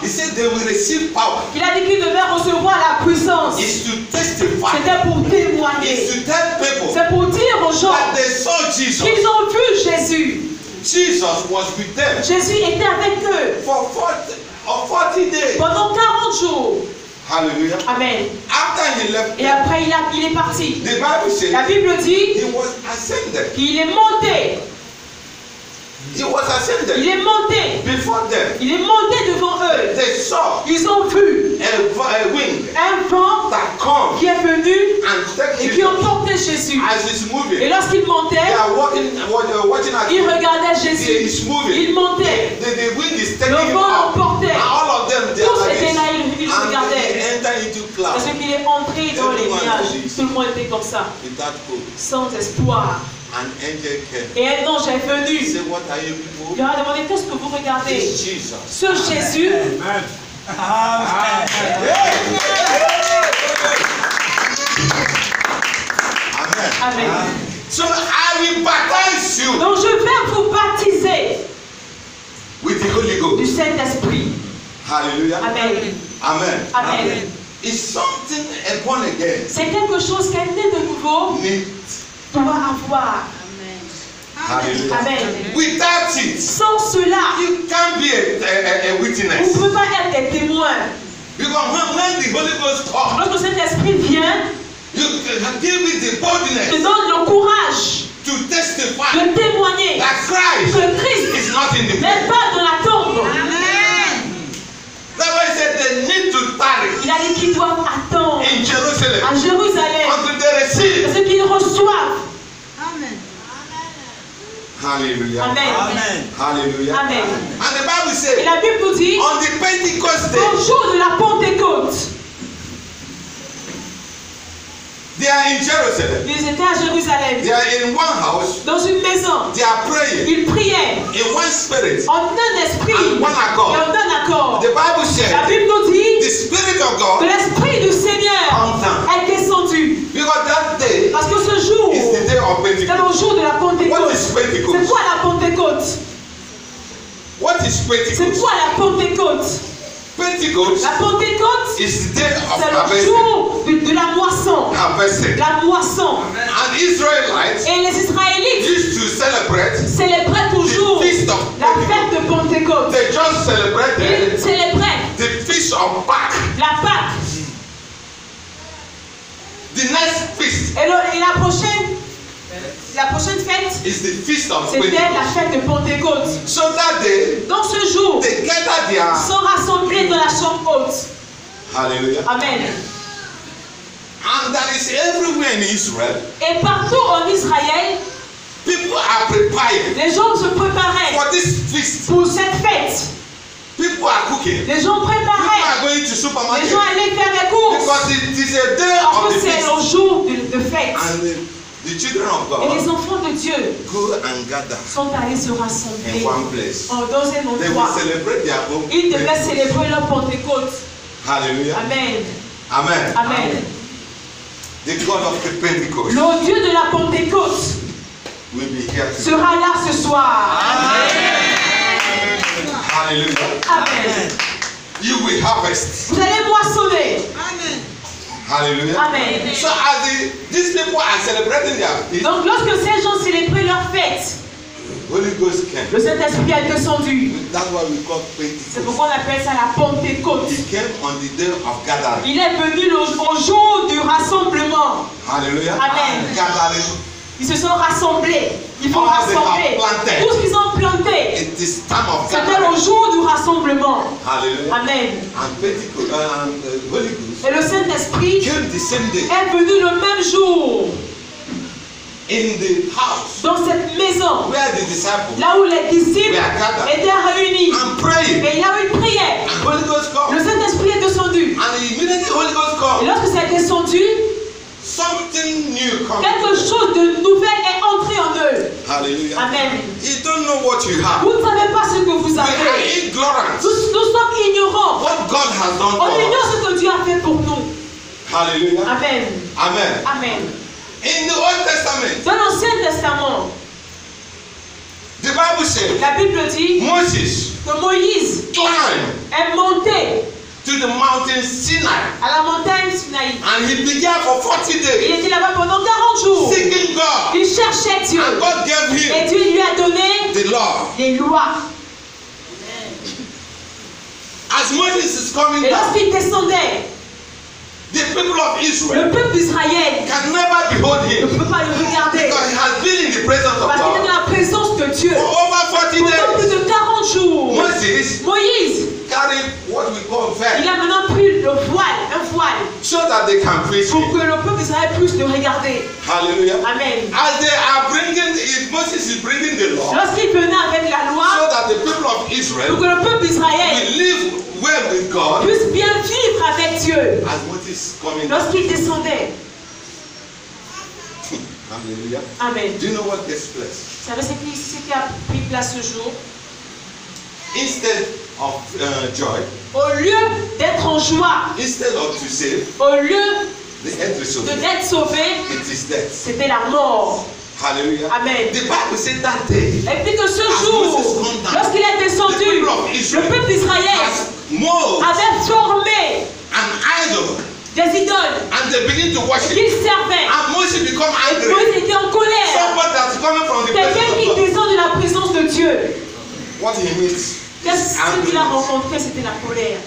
Speaker 1: he said they will receive power
Speaker 3: il a dit qu'il devait recevoir la puissance,
Speaker 1: is to testify,
Speaker 3: c'était pour
Speaker 1: is
Speaker 3: témoigner,
Speaker 1: to tell people
Speaker 3: c'est pour dire aux gens
Speaker 1: that they saw Jesus.
Speaker 3: qu'ils ont vu Jésus.
Speaker 1: Jesus was with them
Speaker 3: Jésus était avec eux
Speaker 1: for 40 days.
Speaker 3: pendant 40 jours.
Speaker 1: Hallelujah.
Speaker 3: Amen.
Speaker 1: After he left,
Speaker 3: Et après il est parti.
Speaker 1: the Bible says
Speaker 3: La Bible dit
Speaker 1: he was ascended.
Speaker 3: qu'il est monté.
Speaker 1: He was ascended
Speaker 3: Il est monté.
Speaker 1: before them.
Speaker 3: Il est monté devant eux.
Speaker 1: They saw
Speaker 3: Ils ont vu
Speaker 1: a wind
Speaker 3: un vent
Speaker 1: that come
Speaker 3: qui est venu
Speaker 1: and take
Speaker 3: et qui
Speaker 1: Jesus
Speaker 3: emportait Jésus.
Speaker 1: as he's moving.
Speaker 3: Et lorsqu'il montait,
Speaker 1: They are watching at
Speaker 3: il
Speaker 1: him.
Speaker 3: regardait
Speaker 1: He
Speaker 3: Jésus.
Speaker 1: is moving.
Speaker 3: Il montait.
Speaker 1: The wind is taking
Speaker 3: Le
Speaker 1: him
Speaker 3: vent
Speaker 1: up.
Speaker 3: l'emportait.
Speaker 1: And all of them they
Speaker 3: Tous
Speaker 1: are like
Speaker 3: étaient
Speaker 1: this.
Speaker 3: là, ils
Speaker 1: And
Speaker 3: regardaient.
Speaker 1: they enter into clouds
Speaker 3: Parce qu'il est entré dans les nuages. Tout le monde était comme ça,
Speaker 1: without hope.
Speaker 3: sans espoir.
Speaker 1: An angel came.
Speaker 3: Et un ange est
Speaker 1: He
Speaker 3: venu.
Speaker 1: said, what are you
Speaker 3: Il
Speaker 1: people?
Speaker 3: leur a demandé qu'est-ce que vous regardez.
Speaker 1: It's Jesus.
Speaker 3: Ce Jésus,
Speaker 1: Amen.
Speaker 3: Amen.
Speaker 1: So I will baptize you
Speaker 3: Donc je vais vous baptiser
Speaker 1: with the Holy
Speaker 3: du
Speaker 1: Ghost.
Speaker 3: Saint-Esprit.
Speaker 1: Hallelujah.
Speaker 3: Amen.
Speaker 1: Amen.
Speaker 3: Amen.
Speaker 1: It's something a born again
Speaker 3: C'est quelque chose qu'un né de nouveau
Speaker 1: need.
Speaker 3: doit avoir.
Speaker 1: Hallelujah.
Speaker 3: Amen.
Speaker 1: Without it,
Speaker 3: Sans cela,
Speaker 1: you can't be a
Speaker 3: vous ne
Speaker 1: witness.
Speaker 3: pouvez pas être des témoins.
Speaker 1: Because when the Holy Ghost comes,
Speaker 3: Lorsque cet esprit vient,
Speaker 1: you give it the
Speaker 3: te
Speaker 1: boldness
Speaker 3: donne le courage
Speaker 1: to testify
Speaker 3: de témoigner
Speaker 1: that Christ
Speaker 3: que Christ
Speaker 1: is not in the
Speaker 3: n'est
Speaker 1: grave.
Speaker 3: pas dans la tombe.
Speaker 1: That's why he said they need to tarry
Speaker 3: Il a dit qu'ils doivent attendre
Speaker 1: in Jerusalem
Speaker 3: à Jérusalem
Speaker 1: until they receive.
Speaker 3: parce qu'ils reçoivent.
Speaker 1: Hallelujah.
Speaker 3: Amen.
Speaker 1: Hallelujah.
Speaker 3: Amen.
Speaker 1: And the Bible
Speaker 3: Et
Speaker 1: says
Speaker 3: la Bible nous dit,
Speaker 1: on the Pentecost
Speaker 3: au
Speaker 1: day,
Speaker 3: jour de la Pentecôte,
Speaker 1: they are in Jerusalem.
Speaker 3: ils étaient à Jérusalem,
Speaker 1: They are in one house.
Speaker 3: dans une maison.
Speaker 1: They are praying
Speaker 3: Ils priaient
Speaker 1: in one spirit.
Speaker 3: en un esprit
Speaker 1: And one accord.
Speaker 3: et en un accord.
Speaker 1: The Bible
Speaker 3: La
Speaker 1: said
Speaker 3: Bible nous dit
Speaker 1: the Spirit of
Speaker 3: que
Speaker 1: God
Speaker 3: l'Esprit du Seigneur
Speaker 1: comes down.
Speaker 3: est descendu.
Speaker 1: Because that day
Speaker 3: Parce que ce jour,
Speaker 1: is the day of
Speaker 3: c'est
Speaker 1: Pentecost.
Speaker 3: le jour de la
Speaker 1: What
Speaker 3: Pentecôte.
Speaker 1: is
Speaker 3: C'est
Speaker 1: Pentecost?
Speaker 3: quoi la Pentecôte?
Speaker 1: What is
Speaker 3: C'est
Speaker 1: Pentecost?
Speaker 3: quoi la Pentecôte?
Speaker 1: Pentecost
Speaker 3: La Pentecôte,
Speaker 1: is the day of
Speaker 3: c'est le
Speaker 1: harvesting.
Speaker 3: jour de la moisson.
Speaker 1: Harvesting.
Speaker 3: La moisson.
Speaker 1: And Israelites
Speaker 3: Et les Israélites
Speaker 1: used to celebrate
Speaker 3: célébraient toujours
Speaker 1: the feast of
Speaker 3: la
Speaker 1: Pentecost.
Speaker 3: fête de Pentecôte.
Speaker 1: They just celebrated
Speaker 3: Ils célébraient
Speaker 1: the feast of Pâques.
Speaker 3: la Pâque.
Speaker 1: The next feast
Speaker 3: Et la prochaine fête,
Speaker 1: is the feast of
Speaker 3: c'était la
Speaker 1: Pentecost.
Speaker 3: fête de Pentecôte.
Speaker 1: So that day,
Speaker 3: Dans ce jour,
Speaker 1: they gather their
Speaker 3: ils sont rassemblés dans la chambre haute.
Speaker 1: hallelujah.
Speaker 3: Amen.
Speaker 1: And that is everywhere in Israel.
Speaker 3: Et partout en Israël,
Speaker 1: People are preparing
Speaker 3: les gens se préparaient
Speaker 1: for this feast.
Speaker 3: pour cette fête.
Speaker 1: People are cooking.
Speaker 3: Les gens
Speaker 1: People
Speaker 3: préparaient.
Speaker 1: are going to
Speaker 3: Les
Speaker 1: supermarket
Speaker 3: gens allaient faire les courses.
Speaker 1: because it is a day
Speaker 3: Parce
Speaker 1: of
Speaker 3: que
Speaker 1: the
Speaker 3: c'est
Speaker 1: feast.
Speaker 3: le jour de fête.
Speaker 1: And the children of
Speaker 3: Et les
Speaker 1: God
Speaker 3: enfants de Dieu
Speaker 1: go and gather
Speaker 3: sont allés se rassembler
Speaker 1: in one place.
Speaker 3: dans un
Speaker 1: They will
Speaker 3: endroit.
Speaker 1: celebrate their own.
Speaker 3: Ils devaient célébrer leur Pentecôte.
Speaker 1: Hallelujah.
Speaker 3: Amen.
Speaker 1: Amen.
Speaker 3: Amen.
Speaker 1: The God of the Pentecost
Speaker 3: Le Dieu de la Pentecôte
Speaker 1: will be here today.
Speaker 3: sera là ce soir.
Speaker 1: Hallelujah.
Speaker 3: Amen.
Speaker 1: You will harvest.
Speaker 3: Vous allez moissonner.
Speaker 1: Hallelujah.
Speaker 3: Amen.
Speaker 1: So as these people are celebrating their feast,
Speaker 3: Donc lorsque ces gens célébraient leur fête,
Speaker 1: Holy Ghost came.
Speaker 3: le Saint-Esprit est descendu.
Speaker 1: That's what we call
Speaker 3: C'est
Speaker 1: Pentecost.
Speaker 3: pourquoi on appelle ça la Pentecôte.
Speaker 1: He came on the day of gathering.
Speaker 3: Il est venu au jour du rassemblement.
Speaker 1: Hallelujah.
Speaker 3: Amen.
Speaker 1: Gathering.
Speaker 3: Ils se sont rassemblés. Ils vont
Speaker 1: All they have
Speaker 3: rassembler.
Speaker 1: planted.
Speaker 3: Tout ce qu'ils ont planté,
Speaker 1: It is time of
Speaker 3: c'était
Speaker 1: gathering.
Speaker 3: le jour du rassemblement.
Speaker 1: Hallelujah.
Speaker 3: Amen.
Speaker 1: And Pentecost and Holy Ghost
Speaker 3: Et le Saint-Esprit
Speaker 1: came the same day
Speaker 3: est venu le même jour
Speaker 1: in the house
Speaker 3: dans cette maison,
Speaker 1: where the disciples
Speaker 3: là où les disciples
Speaker 1: We are gathered.
Speaker 3: étaient réunis.
Speaker 1: and praying.
Speaker 3: Et là où ils priaient,
Speaker 1: And Holy Ghost
Speaker 3: le
Speaker 1: come.
Speaker 3: Saint-Esprit est descendu.
Speaker 1: And immediately Holy Ghost
Speaker 3: Et
Speaker 1: come.
Speaker 3: lorsque ça est descendu,
Speaker 1: Something new comes.
Speaker 3: quelque chose de nouvel est entré en eux.
Speaker 1: Hallelujah.
Speaker 3: Amen.
Speaker 1: You don't know what you have.
Speaker 3: Vous ne savez pas ce que vous
Speaker 1: We are
Speaker 3: avez.
Speaker 1: ignorant.
Speaker 3: Nous sommes ignorants.
Speaker 1: What God has done
Speaker 3: On
Speaker 1: for us.
Speaker 3: ignore ce que Dieu a fait pour nous.
Speaker 1: Hallelujah.
Speaker 3: Amen.
Speaker 1: Amen.
Speaker 3: Amen.
Speaker 1: In the Old Testament,
Speaker 3: Dans l'Ancien Testament,
Speaker 1: the Bible says
Speaker 3: la Bible dit
Speaker 1: Moses
Speaker 3: que Moïse
Speaker 1: climbed
Speaker 3: est monté
Speaker 1: to the mountain Sinai
Speaker 3: à la montagne Sinaï.
Speaker 1: and he began for 40
Speaker 3: Il
Speaker 1: days
Speaker 3: était là-bas pendant 40 jours.
Speaker 1: seeking God.
Speaker 3: Il cherchait Dieu.
Speaker 1: And God gave
Speaker 3: Et
Speaker 1: him
Speaker 3: Dieu lui a donné
Speaker 1: the law.
Speaker 3: les lois.
Speaker 1: As Moses is coming
Speaker 3: Et
Speaker 1: down,
Speaker 3: lorsqu'il descendait,
Speaker 1: the people of Israel
Speaker 3: le peuple d'Israël
Speaker 1: can never behold
Speaker 3: ne
Speaker 1: him
Speaker 3: peut pas le regarder.
Speaker 1: because he has been in the presence of
Speaker 3: Parce qu'il est
Speaker 1: God
Speaker 3: dans la présence de Dieu.
Speaker 1: for over 40
Speaker 3: Pendant plus
Speaker 1: days.
Speaker 3: de 40 jours,
Speaker 1: Moses
Speaker 3: Moïse,
Speaker 1: carried what we call veil
Speaker 3: il a maintenant pris le voile, un voile,
Speaker 1: so that they can preach
Speaker 3: pour
Speaker 1: him.
Speaker 3: que le peuple d'Israël puisse le regarder.
Speaker 1: Hallelujah.
Speaker 3: Amen.
Speaker 1: As they are bringing, if Moses is bringing the law
Speaker 3: Lorsqu'il venait avec la
Speaker 1: so
Speaker 3: loi,
Speaker 1: that the people of
Speaker 3: pour
Speaker 1: Israel
Speaker 3: que le peuple d'Israël
Speaker 1: will live well with God,
Speaker 3: puisse bien vivre avec Dieu,
Speaker 1: as Moses is coming down.
Speaker 3: lorsqu'il descendait.
Speaker 1: Hallelujah.
Speaker 3: Amen.
Speaker 1: Do you know what takes place?
Speaker 3: Vous savez ce qui a pris place ce jour?
Speaker 1: Instead of joy,
Speaker 3: Au lieu d'être en joie,
Speaker 1: instead of to save,
Speaker 3: au lieu
Speaker 1: the earth is
Speaker 3: de d'être sauvé,
Speaker 1: it is death.
Speaker 3: c'était la mort.
Speaker 1: Hallelujah.
Speaker 3: Amen.
Speaker 1: The Bible said that day,
Speaker 3: Et puis que ce jour, lorsqu'il est descendu, le peuple d'Israël
Speaker 1: has moved
Speaker 3: avait formé
Speaker 1: an idol
Speaker 3: des idoles
Speaker 1: and they begin to worship.
Speaker 3: qu'il servait.
Speaker 1: And Moses become angry.
Speaker 3: Moïse était en colère.
Speaker 1: Somebody that's coming from the
Speaker 3: Quelqu'un
Speaker 1: presence
Speaker 3: qui
Speaker 1: of God.
Speaker 3: descend de la présence de Dieu.
Speaker 1: What he means.
Speaker 3: Qu'est-ce qu'il a rencontré? C'était la colère.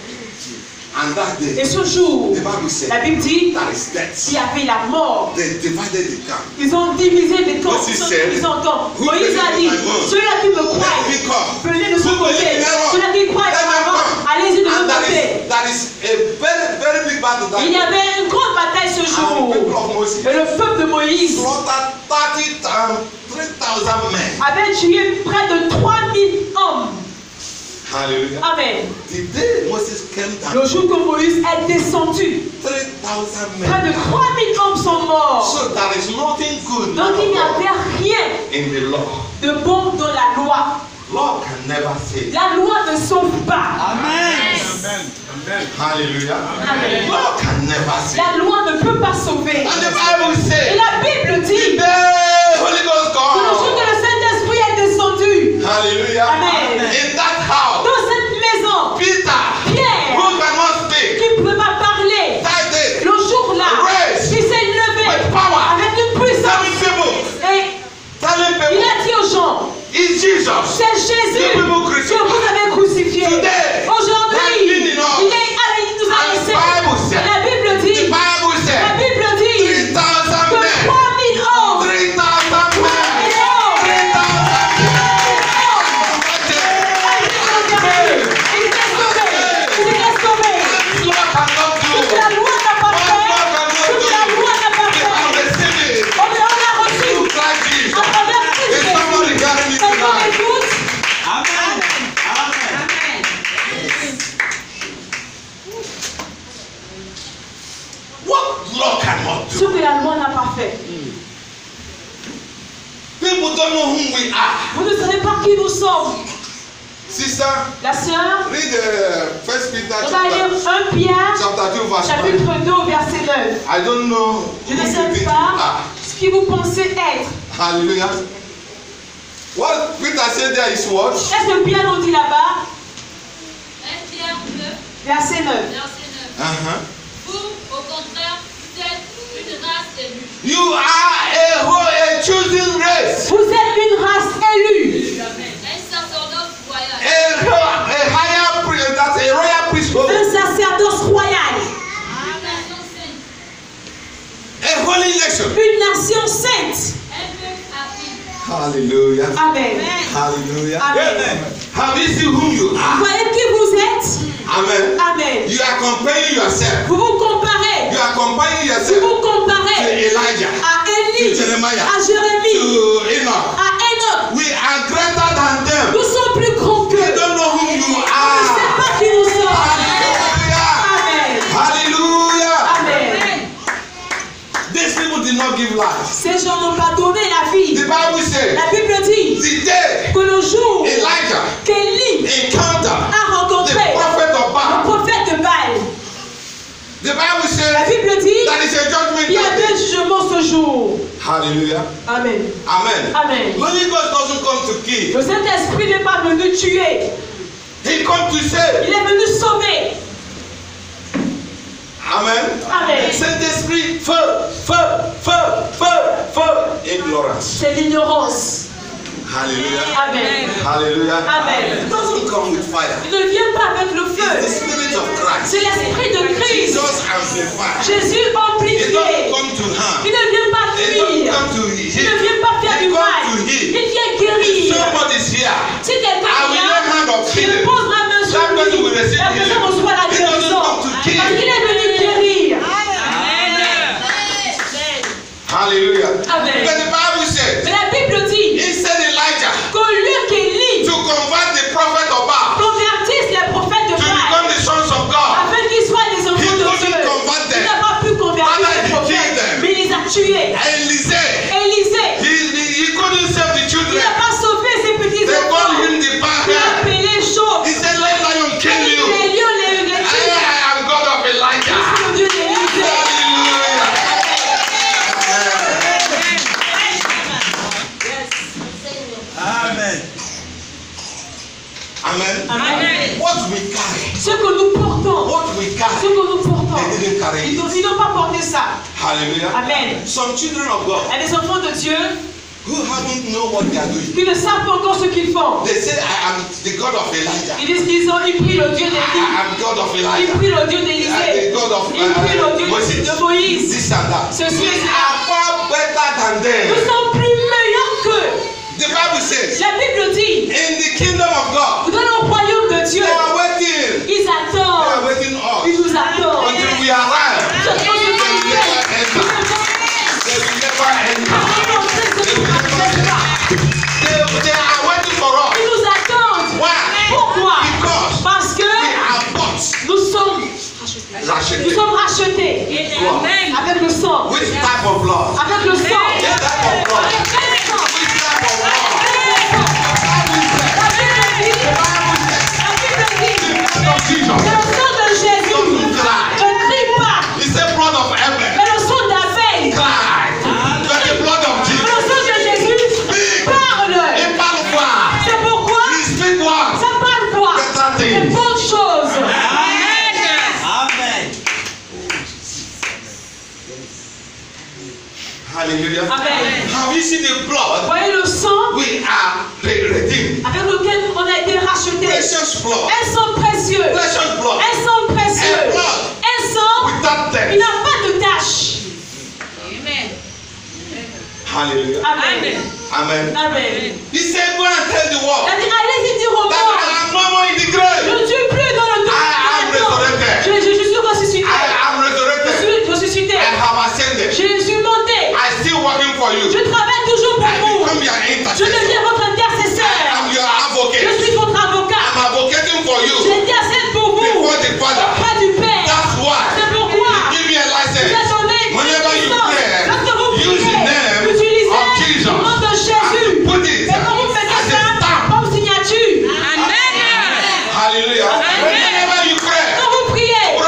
Speaker 1: And that day,
Speaker 3: Et ce jour,
Speaker 1: the Bible said,
Speaker 3: la Bible dit,
Speaker 1: that is death.
Speaker 3: il y avait la mort.
Speaker 1: They divided the camp.
Speaker 3: Ils ont divisé les camps.
Speaker 1: Moses
Speaker 3: Ils ont
Speaker 1: said,
Speaker 3: divisé en camps.
Speaker 1: who
Speaker 3: Moïse a dit,
Speaker 1: believes in my word?
Speaker 3: ceux-là qui me croient,
Speaker 1: Let me come.
Speaker 3: venez de ce
Speaker 1: Who
Speaker 3: côté.
Speaker 1: believes in my word?
Speaker 3: Ceux-là qui croient,
Speaker 1: Let them come.
Speaker 3: allez-y de
Speaker 1: And
Speaker 3: l'autre côté.
Speaker 1: that is a very, very big battle. That
Speaker 3: Il y avait une grande bataille ce
Speaker 1: and the
Speaker 3: jour.
Speaker 1: people of Moses
Speaker 3: Et le peuple de Moïse
Speaker 1: slaughtered 3,000 men.
Speaker 3: avait tué près de 3000 hommes.
Speaker 1: Hallelujah.
Speaker 3: Amen.
Speaker 1: The day Moses came down,
Speaker 3: Le jour que Moïse est descendu,
Speaker 1: 3,000
Speaker 3: près
Speaker 1: men.
Speaker 3: de 3000 hommes sont morts.
Speaker 1: So there is nothing good
Speaker 3: Donc il n'y avait rien
Speaker 1: in the law.
Speaker 3: de bon dans la loi.
Speaker 1: Law can never save.
Speaker 3: La loi ne sauve pas.
Speaker 1: Hallelujah.
Speaker 3: Amen.
Speaker 1: Law can never save.
Speaker 3: La loi ne peut pas sauver.
Speaker 1: And the Bible
Speaker 3: Et
Speaker 1: says,
Speaker 3: la Bible dit
Speaker 1: the day Holy Ghost
Speaker 3: que le jour que
Speaker 1: comes.
Speaker 3: le Saint-Esprit est descendu
Speaker 1: Hallelujah.
Speaker 3: Amen.
Speaker 1: In that house,
Speaker 3: dans cette maison,
Speaker 1: Peter,
Speaker 3: Pierre,
Speaker 1: who cannot speak,
Speaker 3: qui ne peut pas parler,
Speaker 1: that day,
Speaker 3: le jour-là,
Speaker 1: Raise.
Speaker 3: il s'est levé
Speaker 1: with power,
Speaker 3: avec une puissance
Speaker 1: telling
Speaker 3: et il
Speaker 1: people,
Speaker 3: a dit aux gens,
Speaker 1: it's Jesus.
Speaker 3: c'est Jésus
Speaker 1: The people
Speaker 3: que
Speaker 1: crucified.
Speaker 3: vous avez crucifié.
Speaker 1: Today,
Speaker 3: Aujourd'hui,
Speaker 1: has
Speaker 3: il
Speaker 1: been enough.
Speaker 3: nous a
Speaker 1: And
Speaker 3: laissé.
Speaker 1: the Bible said,
Speaker 3: La Bible
Speaker 1: the
Speaker 3: dit,
Speaker 1: Bible
Speaker 3: la
Speaker 1: said,
Speaker 3: Bible dit
Speaker 1: 3,000
Speaker 3: que
Speaker 1: men,
Speaker 3: 3000 hommes,
Speaker 1: 3,000 men, 3,000 men.
Speaker 3: la loi n'a pas fait, ce que la loi n'a pas fait, on l'a reçu à travers Christ Jésus. Quelqu'un m'écoute?
Speaker 1: What law cannot
Speaker 3: Ce
Speaker 1: do?
Speaker 3: que la loi n'a pas fait.
Speaker 1: People don't know whom we are.
Speaker 3: Vous ne savez pas qui nous sommes.
Speaker 1: Sister,
Speaker 3: La sœur,
Speaker 1: read 1 Peter
Speaker 3: on va lire 1 Pierre,
Speaker 1: chapter 2 verse 5.
Speaker 3: chapitre 2, verset 9.
Speaker 1: I don't know
Speaker 3: Je
Speaker 1: who
Speaker 3: ne
Speaker 1: you
Speaker 3: sais
Speaker 1: think you
Speaker 3: pas
Speaker 1: are.
Speaker 3: ce que vous pensez être.
Speaker 1: Hallelujah. What Peter said there is what?
Speaker 3: Qu'est-ce que Pierre nous dit là-bas?
Speaker 2: 1 Pierre 2,
Speaker 3: Verset 9.
Speaker 2: verset 9.
Speaker 1: Uh-huh.
Speaker 2: Vous, au contraire, vous êtes une race élue.
Speaker 1: You are a chosen race.
Speaker 3: Vous êtes une race élue,
Speaker 2: Un sacerdoce royal.
Speaker 1: A higher priest, that's a royal priesthood.
Speaker 3: un sacerdoce royal,
Speaker 2: Une nation sainte.
Speaker 1: A holy nation.
Speaker 3: une nation sainte.
Speaker 2: Un peuple appris.
Speaker 1: Hallelujah.
Speaker 3: Amen.
Speaker 1: Hallelujah.
Speaker 3: Amen.
Speaker 1: Have you seen whom you
Speaker 3: Vous
Speaker 1: are?
Speaker 3: voyez qui vous êtes?
Speaker 1: Amen.
Speaker 3: Amen.
Speaker 1: You are comparing yourself.
Speaker 3: Vous vous comparez.
Speaker 1: You are comparing
Speaker 3: Vous
Speaker 1: yourself
Speaker 3: vous
Speaker 1: to
Speaker 3: comparez
Speaker 1: Elijah,
Speaker 3: à Élie,
Speaker 1: to Jeremiah,
Speaker 3: à Jérémie,
Speaker 1: to Enoch.
Speaker 3: à Enoch.
Speaker 1: We are greater than them.
Speaker 3: Nous sommes plus grands qu'eux.
Speaker 1: You don't know whom you
Speaker 3: On ne sait
Speaker 1: are.
Speaker 3: pas qui nous sommes.
Speaker 1: Hallelujah.
Speaker 3: Amen.
Speaker 1: Hallelujah.
Speaker 3: Amen.
Speaker 1: These people did not give life.
Speaker 3: Ces gens n'ont pas donné la vie.
Speaker 1: The Bible says
Speaker 3: La Bible dit
Speaker 1: the day
Speaker 3: que le jour
Speaker 1: Elijah
Speaker 3: qu'Élie
Speaker 1: encountered
Speaker 3: a rencontré
Speaker 1: the prophet of
Speaker 3: le
Speaker 1: Baal,
Speaker 3: prophète de Baal,
Speaker 1: the Bible
Speaker 3: la
Speaker 1: says
Speaker 3: Bible dit
Speaker 1: that is a judgment
Speaker 3: qu'il y
Speaker 1: that
Speaker 3: avait
Speaker 1: day.
Speaker 3: un jugement ce jour.
Speaker 1: Hallelujah.
Speaker 3: Amen.
Speaker 1: Amen.
Speaker 3: Amen.
Speaker 1: Holy Ghost doesn't come to kill.
Speaker 3: Le Saint-Esprit n'est pas venu tuer.
Speaker 1: He comes to save.
Speaker 3: Il est venu sauver.
Speaker 1: Amen.
Speaker 3: Amen.
Speaker 1: Saint-Esprit, feu. Ignorance.
Speaker 3: C'est l'ignorance.
Speaker 1: Hallelujah.
Speaker 3: Amen.
Speaker 1: Hallelujah.
Speaker 3: Amen.
Speaker 1: It doesn't come with fire.
Speaker 3: Il ne vient pas avec le
Speaker 1: It's the
Speaker 3: feu.
Speaker 1: Spirit of Christ.
Speaker 3: C'est l'Esprit de Christ.
Speaker 1: Jesus amplified.
Speaker 3: Jésus
Speaker 1: It doesn't
Speaker 3: amplifié.
Speaker 1: come to harm.
Speaker 3: Il ne vient pas
Speaker 1: It doesn't
Speaker 3: nuire.
Speaker 1: come to
Speaker 3: Il ne
Speaker 1: heal.
Speaker 3: vient pas faire
Speaker 1: It
Speaker 3: du
Speaker 1: comes
Speaker 3: mal.
Speaker 1: to
Speaker 3: Il
Speaker 1: heal.
Speaker 3: vient
Speaker 1: If
Speaker 3: guérir.
Speaker 1: somebody's here,
Speaker 3: Si quelqu'un
Speaker 1: I will lay hand of
Speaker 3: je
Speaker 1: healing.
Speaker 3: pose ma main sur
Speaker 1: That person will
Speaker 3: lui,
Speaker 1: receive
Speaker 3: la personne
Speaker 1: healing.
Speaker 3: reçoit la
Speaker 1: It doesn't
Speaker 3: guérison.
Speaker 1: come to
Speaker 3: Parce
Speaker 1: kill.
Speaker 3: qu'il est venu guérir.
Speaker 1: Hallelujah.
Speaker 3: Amen.
Speaker 1: But the Bible says,
Speaker 3: Mais la Bible dit
Speaker 1: he said Elijah
Speaker 3: qu'au lieu qu'Élie
Speaker 1: to convert the prophet of Baal
Speaker 3: convertisse les prophètes de
Speaker 1: to become
Speaker 3: Baal
Speaker 1: the sons of God.
Speaker 3: afin qu'ils soient des enfants
Speaker 1: He
Speaker 3: de
Speaker 1: couldn't
Speaker 3: Dieu,
Speaker 1: convert them.
Speaker 3: il n'a pas pu convertir
Speaker 1: Rather,
Speaker 3: les
Speaker 1: he killed
Speaker 3: prophètes,
Speaker 1: them.
Speaker 3: mais il les a tués.
Speaker 1: Élisée,
Speaker 3: Élisée,
Speaker 1: he couldn't save the
Speaker 3: il
Speaker 1: children.
Speaker 3: n'a pas sauvé ses petits
Speaker 1: They
Speaker 3: enfants.
Speaker 1: called him the bad
Speaker 3: Il a
Speaker 1: head.
Speaker 3: appelé chaud.
Speaker 1: He said, let lion kill
Speaker 3: Les
Speaker 1: you.
Speaker 3: lions, les tigres.
Speaker 1: I am God of
Speaker 3: Je
Speaker 1: Elijah.
Speaker 3: suis le Dieu d'Élisée.
Speaker 1: Hallelujah.
Speaker 4: Amen.
Speaker 1: Amen.
Speaker 3: Amen.
Speaker 1: What we carry,
Speaker 3: Ce que nous portons,
Speaker 1: what we
Speaker 3: ce
Speaker 1: carry,
Speaker 3: que nous portons,
Speaker 1: they didn't carry
Speaker 3: ils
Speaker 1: it.
Speaker 3: n'ont pas porté ça.
Speaker 1: Hallelujah.
Speaker 3: Amen.
Speaker 1: Some children of God,
Speaker 3: Il y a des enfants de Dieu,
Speaker 1: who haven't know what they are doing.
Speaker 3: qui ne savent pas encore ce qu'ils font.
Speaker 1: They say, I am the God of Elijah.
Speaker 3: Ils disent qu'ils ont pris le Dieu
Speaker 1: I
Speaker 3: d'Élie.
Speaker 1: am God of
Speaker 3: Ils
Speaker 1: Elijah.
Speaker 3: prient le Dieu
Speaker 1: I am
Speaker 3: d'Élisée.
Speaker 1: the God of
Speaker 3: Ils prient le Dieu
Speaker 1: Moses.
Speaker 3: de Moïse.
Speaker 1: This and that.
Speaker 3: Ceci
Speaker 1: We
Speaker 3: et cela.
Speaker 1: are far better than
Speaker 3: Nous
Speaker 1: them.
Speaker 3: sommes plus meilleurs qu'eux.
Speaker 1: The Bible says,
Speaker 3: La Bible dit,
Speaker 1: in the kingdom of God,
Speaker 3: dans le royaume de Dieu,
Speaker 1: they are waiting.
Speaker 3: ils
Speaker 1: They are
Speaker 3: attendent.
Speaker 1: waiting
Speaker 3: Ils
Speaker 1: us
Speaker 3: nous attendent.
Speaker 1: until we arrive.
Speaker 3: Je pense que
Speaker 1: They will never enter. They will never enter. They are waiting for us.
Speaker 3: Ils nous attendent.
Speaker 1: Why?
Speaker 3: Pourquoi?
Speaker 1: Because
Speaker 3: Parce que
Speaker 1: we are bought.
Speaker 3: nous sommes rachetés
Speaker 2: Amen.
Speaker 3: avec le sang.
Speaker 1: Which type of blood?
Speaker 3: Avec le sang.
Speaker 1: Which type of blood?
Speaker 3: Avec le sang.
Speaker 1: Which type of blood?
Speaker 3: La Bible dit,
Speaker 1: The Bible says, the blood of
Speaker 3: c'est
Speaker 1: Jesus.
Speaker 3: le sang de Jésus.
Speaker 1: Don't cry.
Speaker 3: Ne crie pas.
Speaker 1: It's the blood of Abel.
Speaker 3: Mais le sang d'Abel.
Speaker 1: Cry. But the blood of
Speaker 3: Mais
Speaker 1: Jesus.
Speaker 3: le sang de Jésus parle.
Speaker 1: Il parle quoi?
Speaker 3: C'est pourquoi
Speaker 1: He speak what?
Speaker 3: ça parle quoi?
Speaker 1: Better
Speaker 3: Des
Speaker 1: things.
Speaker 3: bonnes choses.
Speaker 4: Amen.
Speaker 1: Hallelujah.
Speaker 3: Amen.
Speaker 1: Have you seen the blood?
Speaker 3: Voyez le sang
Speaker 1: We are redeemed.
Speaker 3: avec lequel on a été rachetés.
Speaker 1: Precious blood.
Speaker 3: Un sang précieux.
Speaker 1: Precious blood.
Speaker 3: Un sang précieux. Un sang,
Speaker 1: Without
Speaker 3: il
Speaker 1: death.
Speaker 3: n'a pas de tache.
Speaker 2: Amen.
Speaker 1: Hallelujah.
Speaker 3: Amen.
Speaker 1: Amen.
Speaker 3: Amen.
Speaker 1: He said, go and tell the world
Speaker 3: Il a dit, allez-y dire au
Speaker 1: that
Speaker 3: monde,
Speaker 1: I am no more in the grave.
Speaker 3: je ne suis plus dans le
Speaker 1: I am resurrected.
Speaker 3: Je suis ressuscité.
Speaker 1: I am resurrected.
Speaker 3: Je suis ressuscité.
Speaker 1: I have ascended.
Speaker 3: Je suis monté.
Speaker 1: I still working for you.
Speaker 3: Je travaille toujours pour
Speaker 1: I
Speaker 3: vous.
Speaker 1: become your
Speaker 3: Je
Speaker 1: intercessor.
Speaker 3: deviens votre
Speaker 1: I am
Speaker 3: intercesseur.
Speaker 1: your
Speaker 3: Je
Speaker 1: advocate.
Speaker 3: suis votre avocat.
Speaker 1: I'm advocating for you
Speaker 3: J'intercède pour vous
Speaker 1: before the Father.
Speaker 3: auprès du Père.
Speaker 1: That's why.
Speaker 3: C'est pourquoi
Speaker 1: Give me a
Speaker 3: vous êtes
Speaker 1: license.
Speaker 3: donné
Speaker 1: Whenever you pray,
Speaker 3: lorsque vous
Speaker 1: use the
Speaker 3: priez,
Speaker 1: name
Speaker 3: utilisez
Speaker 1: of Jesus.
Speaker 3: le nom de Jésus.
Speaker 1: And put it
Speaker 3: Et quand vous faites
Speaker 1: as a
Speaker 3: ça,
Speaker 1: stamp.
Speaker 3: comme signature.
Speaker 2: Amen.
Speaker 1: Hallelujah.
Speaker 3: Amen.
Speaker 1: Whenever you pray,
Speaker 3: Quand vous priez,
Speaker 1: oh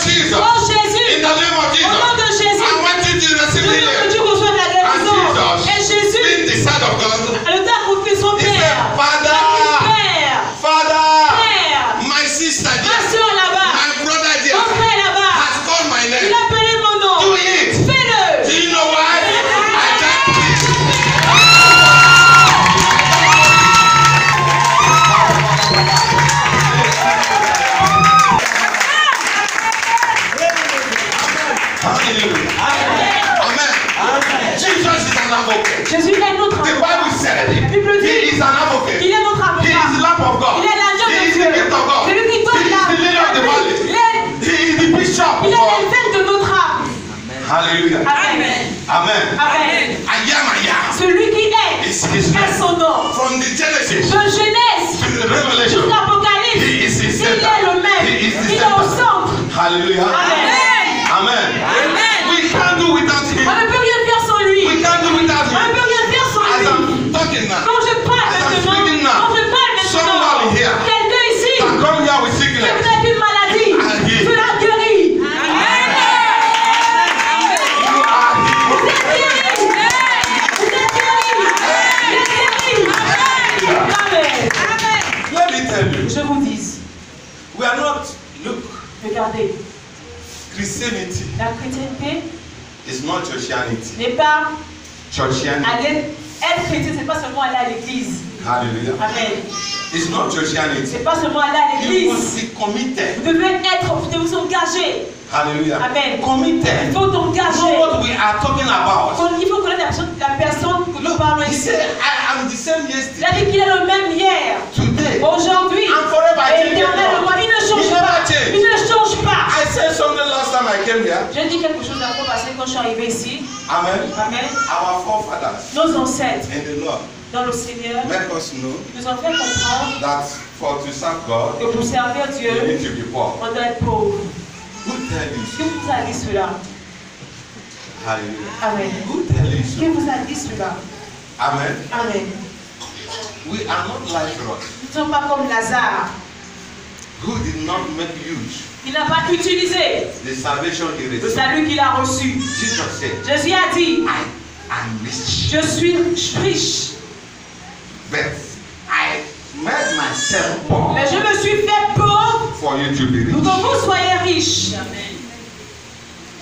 Speaker 1: Jesus,
Speaker 3: oh
Speaker 1: in
Speaker 3: Jésus,
Speaker 1: the name of
Speaker 3: au
Speaker 1: Jesus,
Speaker 3: nom de Jésus,
Speaker 1: I want you to
Speaker 3: je
Speaker 1: receive
Speaker 3: veux que
Speaker 1: healing.
Speaker 3: tu reçoives la guérison. Et
Speaker 1: And Jesus,
Speaker 3: Jésus,
Speaker 1: being the Son of God,
Speaker 3: le temps qu'on fait son
Speaker 1: he said,
Speaker 3: Père,
Speaker 1: Father,
Speaker 3: Père,
Speaker 1: Father,
Speaker 3: Père,
Speaker 1: my sister
Speaker 3: ma
Speaker 1: there,
Speaker 3: soeur là-bas,
Speaker 1: my brother
Speaker 3: mon
Speaker 1: there,
Speaker 3: frère là-bas,
Speaker 1: has called my
Speaker 3: il
Speaker 1: name.
Speaker 3: a appelé mon nom.
Speaker 1: Do it.
Speaker 3: Fais-le.
Speaker 1: Do you know why? I can't preach. Hallelujah. Amen. Jesus is an advocate.
Speaker 3: Jésus est notre
Speaker 1: The
Speaker 3: avocat.
Speaker 1: Bible said
Speaker 3: La Bible
Speaker 1: he
Speaker 3: dit,
Speaker 1: is an advocate.
Speaker 3: il est notre
Speaker 1: He is the
Speaker 3: avocat.
Speaker 1: lamp of God.
Speaker 3: Il est l'agneau
Speaker 1: He
Speaker 3: de
Speaker 1: is
Speaker 3: Dieu.
Speaker 1: the gift of God.
Speaker 3: Celui qui
Speaker 1: He
Speaker 3: donne
Speaker 1: is
Speaker 3: la
Speaker 1: the lily of the valley. He is the bishop
Speaker 3: Il est
Speaker 1: of all.
Speaker 3: l'évêque de notre âme.
Speaker 1: Hallelujah.
Speaker 3: Amen.
Speaker 1: Amen.
Speaker 3: Amen.
Speaker 1: I am.
Speaker 3: Celui qui est,
Speaker 1: Is his
Speaker 3: est
Speaker 1: name.
Speaker 3: son nom.
Speaker 1: From the Genesis
Speaker 3: De Genèse
Speaker 1: to the Revelation.
Speaker 3: jusqu'à Apocalypse,
Speaker 1: He is his
Speaker 3: il est
Speaker 1: center.
Speaker 3: le même.
Speaker 1: He is the
Speaker 3: Il est au
Speaker 1: center.
Speaker 3: centre.
Speaker 1: Hallelujah.
Speaker 3: Amen.
Speaker 1: Amen. We can't do without
Speaker 3: On
Speaker 1: him.
Speaker 3: ne peut rien faire sans lui.
Speaker 1: We can't do without
Speaker 3: On ne
Speaker 1: him.
Speaker 3: peut rien faire sans
Speaker 1: As
Speaker 3: lui.
Speaker 1: I'm talking now,
Speaker 3: Quand je parle
Speaker 1: As I'm
Speaker 3: maintenant,
Speaker 1: speaking now,
Speaker 3: quand je parle maintenant,
Speaker 1: somebody here
Speaker 3: quelqu'un ici
Speaker 1: can come here with
Speaker 3: qui
Speaker 1: sickness.
Speaker 3: vous a une maladie,
Speaker 1: And he-
Speaker 3: tu l'as guéri.
Speaker 1: You are healed.
Speaker 3: Vous êtes guéri. Vous êtes guéri. Vous êtes guéri. Amen.
Speaker 1: Let me tell you,
Speaker 3: Je vous dis,
Speaker 1: we are not, look,
Speaker 3: regardez,
Speaker 1: Christianity
Speaker 3: la chrétienté
Speaker 1: is not Christianity.
Speaker 3: n'est pas
Speaker 1: Christianity.
Speaker 3: aller, être chrétien, c'est pas seulement aller à l'église.
Speaker 1: Hallelujah.
Speaker 3: Amen.
Speaker 1: It's not Christianity.
Speaker 3: C'est pas seulement aller à
Speaker 1: You
Speaker 3: l'église.
Speaker 1: must be committed.
Speaker 3: Vous devez vous engager.
Speaker 1: Hallelujah.
Speaker 3: Amen.
Speaker 1: Committed.
Speaker 3: Il faut
Speaker 1: You know
Speaker 3: t'engager.
Speaker 1: what we are talking about?
Speaker 3: Il faut connaître la personne que nous parlons
Speaker 1: He
Speaker 3: ici.
Speaker 1: said, I am the same
Speaker 3: Il a
Speaker 1: yesterday,
Speaker 3: dit qu'il est le même hier,
Speaker 1: today,
Speaker 3: aujourd'hui,
Speaker 1: and forever.
Speaker 3: et éternellement. Il ne change
Speaker 1: He never
Speaker 3: pas.
Speaker 1: changed.
Speaker 3: Il ne change pas.
Speaker 1: I said something last time I came here.
Speaker 3: J'ai dit quelque chose la fois passée quand je suis arrivé ici.
Speaker 1: Amen.
Speaker 3: Amen.
Speaker 1: Our forefathers
Speaker 3: Nos ancêtres
Speaker 1: in the Lord
Speaker 3: dans le Seigneur
Speaker 1: make us know
Speaker 3: nous ont fait comprendre
Speaker 1: that for to serve God,
Speaker 3: que pour servir
Speaker 1: you
Speaker 3: Dieu,
Speaker 1: need to be poor.
Speaker 3: on doit être pauvre.
Speaker 1: Who tell you
Speaker 3: Qui
Speaker 1: so?
Speaker 3: vous a dit cela?
Speaker 1: Hallelujah.
Speaker 3: Amen.
Speaker 1: Who tell you
Speaker 3: Qui
Speaker 1: so?
Speaker 3: vous a dit cela?
Speaker 1: Amen.
Speaker 3: Amen.
Speaker 1: We are not like us,
Speaker 3: Nous ne sommes pas comme Lazare.
Speaker 1: who did not make use
Speaker 3: Il n'a pas utilisé
Speaker 1: the salvation he
Speaker 3: le
Speaker 1: received.
Speaker 3: salut qu'il a reçu.
Speaker 1: Jesus said,
Speaker 3: Jésus a dit,
Speaker 1: I am rich,
Speaker 3: je suis riche,
Speaker 1: but I made myself poor
Speaker 3: mais je me suis fait pauvre
Speaker 1: for you to be
Speaker 3: pour que
Speaker 1: rich.
Speaker 3: vous soyez riches.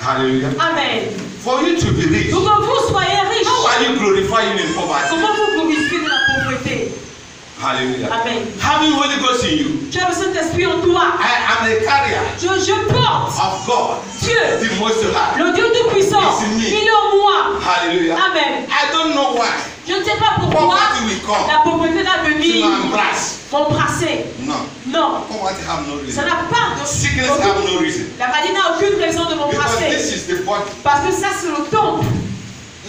Speaker 1: Hallelujah.
Speaker 3: Amen.
Speaker 1: For you to be rich.
Speaker 3: Pour que vous soyez
Speaker 1: How
Speaker 3: riches.
Speaker 1: are you glorifying in
Speaker 3: Comment
Speaker 1: Hallelujah.
Speaker 3: Amen.
Speaker 1: Having Holy Ghost in you,
Speaker 3: Tu as le Saint-Esprit en toi.
Speaker 1: I am a carrier
Speaker 3: Je porte
Speaker 1: of God,
Speaker 3: Dieu,
Speaker 1: the Most High.
Speaker 3: le Dieu Tout-Puissant.
Speaker 1: It's in me.
Speaker 3: Il est en moi.
Speaker 1: Hallelujah.
Speaker 3: Amen.
Speaker 1: I don't know why.
Speaker 3: Je ne sais pas pourquoi
Speaker 1: Poverty will come
Speaker 3: la pauvreté va
Speaker 1: to
Speaker 3: venir
Speaker 1: embrace.
Speaker 3: m'embrasser.
Speaker 1: No.
Speaker 3: Non,
Speaker 1: Poverty have no
Speaker 3: ça
Speaker 1: reason.
Speaker 3: n'a pas de
Speaker 1: Sickness have no reason.
Speaker 3: La maladie n'a aucune raison de
Speaker 1: Because
Speaker 3: m'embrasser.
Speaker 1: this is the body.
Speaker 3: Parce que ça, c'est le temple.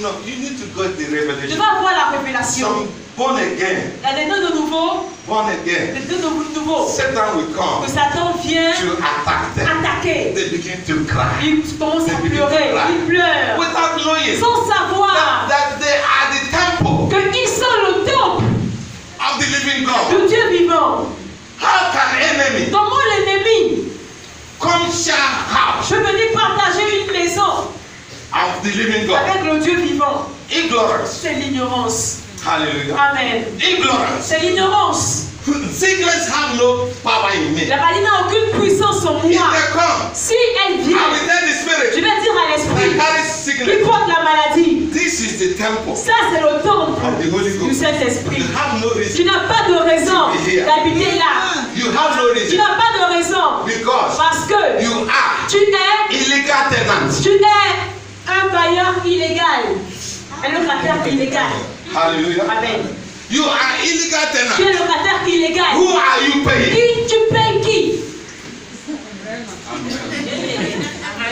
Speaker 1: No, you need to get the
Speaker 3: Je
Speaker 1: revelation.
Speaker 3: dois avoir la révélation.
Speaker 1: Some born again,
Speaker 3: Il y a des nœuds de nouveau,
Speaker 1: born again.
Speaker 3: des nœuds de nouveau.
Speaker 1: Satan will
Speaker 3: Que
Speaker 1: come
Speaker 3: Satan vient
Speaker 1: to attack them.
Speaker 3: attaquer.
Speaker 1: They begin to cry
Speaker 3: Il commence à pleurer. Il pleure.
Speaker 1: without knowing
Speaker 3: Sans savoir
Speaker 1: that they are the temple
Speaker 3: qu'ils sont le temple
Speaker 1: of the living God.
Speaker 3: de Dieu vivant.
Speaker 1: How can enemy
Speaker 3: Comment l'ennemi
Speaker 1: come share house
Speaker 3: peut venir partager une maison
Speaker 1: of the living God?
Speaker 3: avec le Dieu vivant?
Speaker 1: Ignorance.
Speaker 3: C'est l'ignorance.
Speaker 1: Hallelujah.
Speaker 3: Amen.
Speaker 1: Ignorance.
Speaker 3: C'est l'ignorance.
Speaker 1: Sickness have no power in me.
Speaker 3: La maladie n'a aucune puissance en
Speaker 1: If
Speaker 3: moi.
Speaker 1: they come,
Speaker 3: Si elle
Speaker 1: I
Speaker 3: vient,
Speaker 1: will tell the
Speaker 3: je
Speaker 1: spirit
Speaker 3: vais dire à
Speaker 1: that
Speaker 3: l'esprit
Speaker 1: carries
Speaker 3: qui
Speaker 1: sickness.
Speaker 3: porte la maladie.
Speaker 1: This is the temple
Speaker 3: Ça, c'est le temple
Speaker 1: of the Holy
Speaker 3: du
Speaker 1: Ghost.
Speaker 3: Saint-Esprit.
Speaker 1: You have no
Speaker 3: Tu
Speaker 1: reason.
Speaker 3: n'as pas de raison d'habiter là.
Speaker 1: You have no
Speaker 3: Tu
Speaker 1: reason
Speaker 3: n'as pas de raison.
Speaker 1: because
Speaker 3: Parce que
Speaker 1: you are
Speaker 3: tu es
Speaker 1: illegal tenant.
Speaker 3: un bailleur illégal. Un locataire illégal.
Speaker 1: Hallelujah.
Speaker 3: Amen.
Speaker 1: You are illegal
Speaker 3: Tu es
Speaker 1: tenant.
Speaker 3: locataire illégal.
Speaker 1: Who are you paying?
Speaker 3: Qui tu payes qui?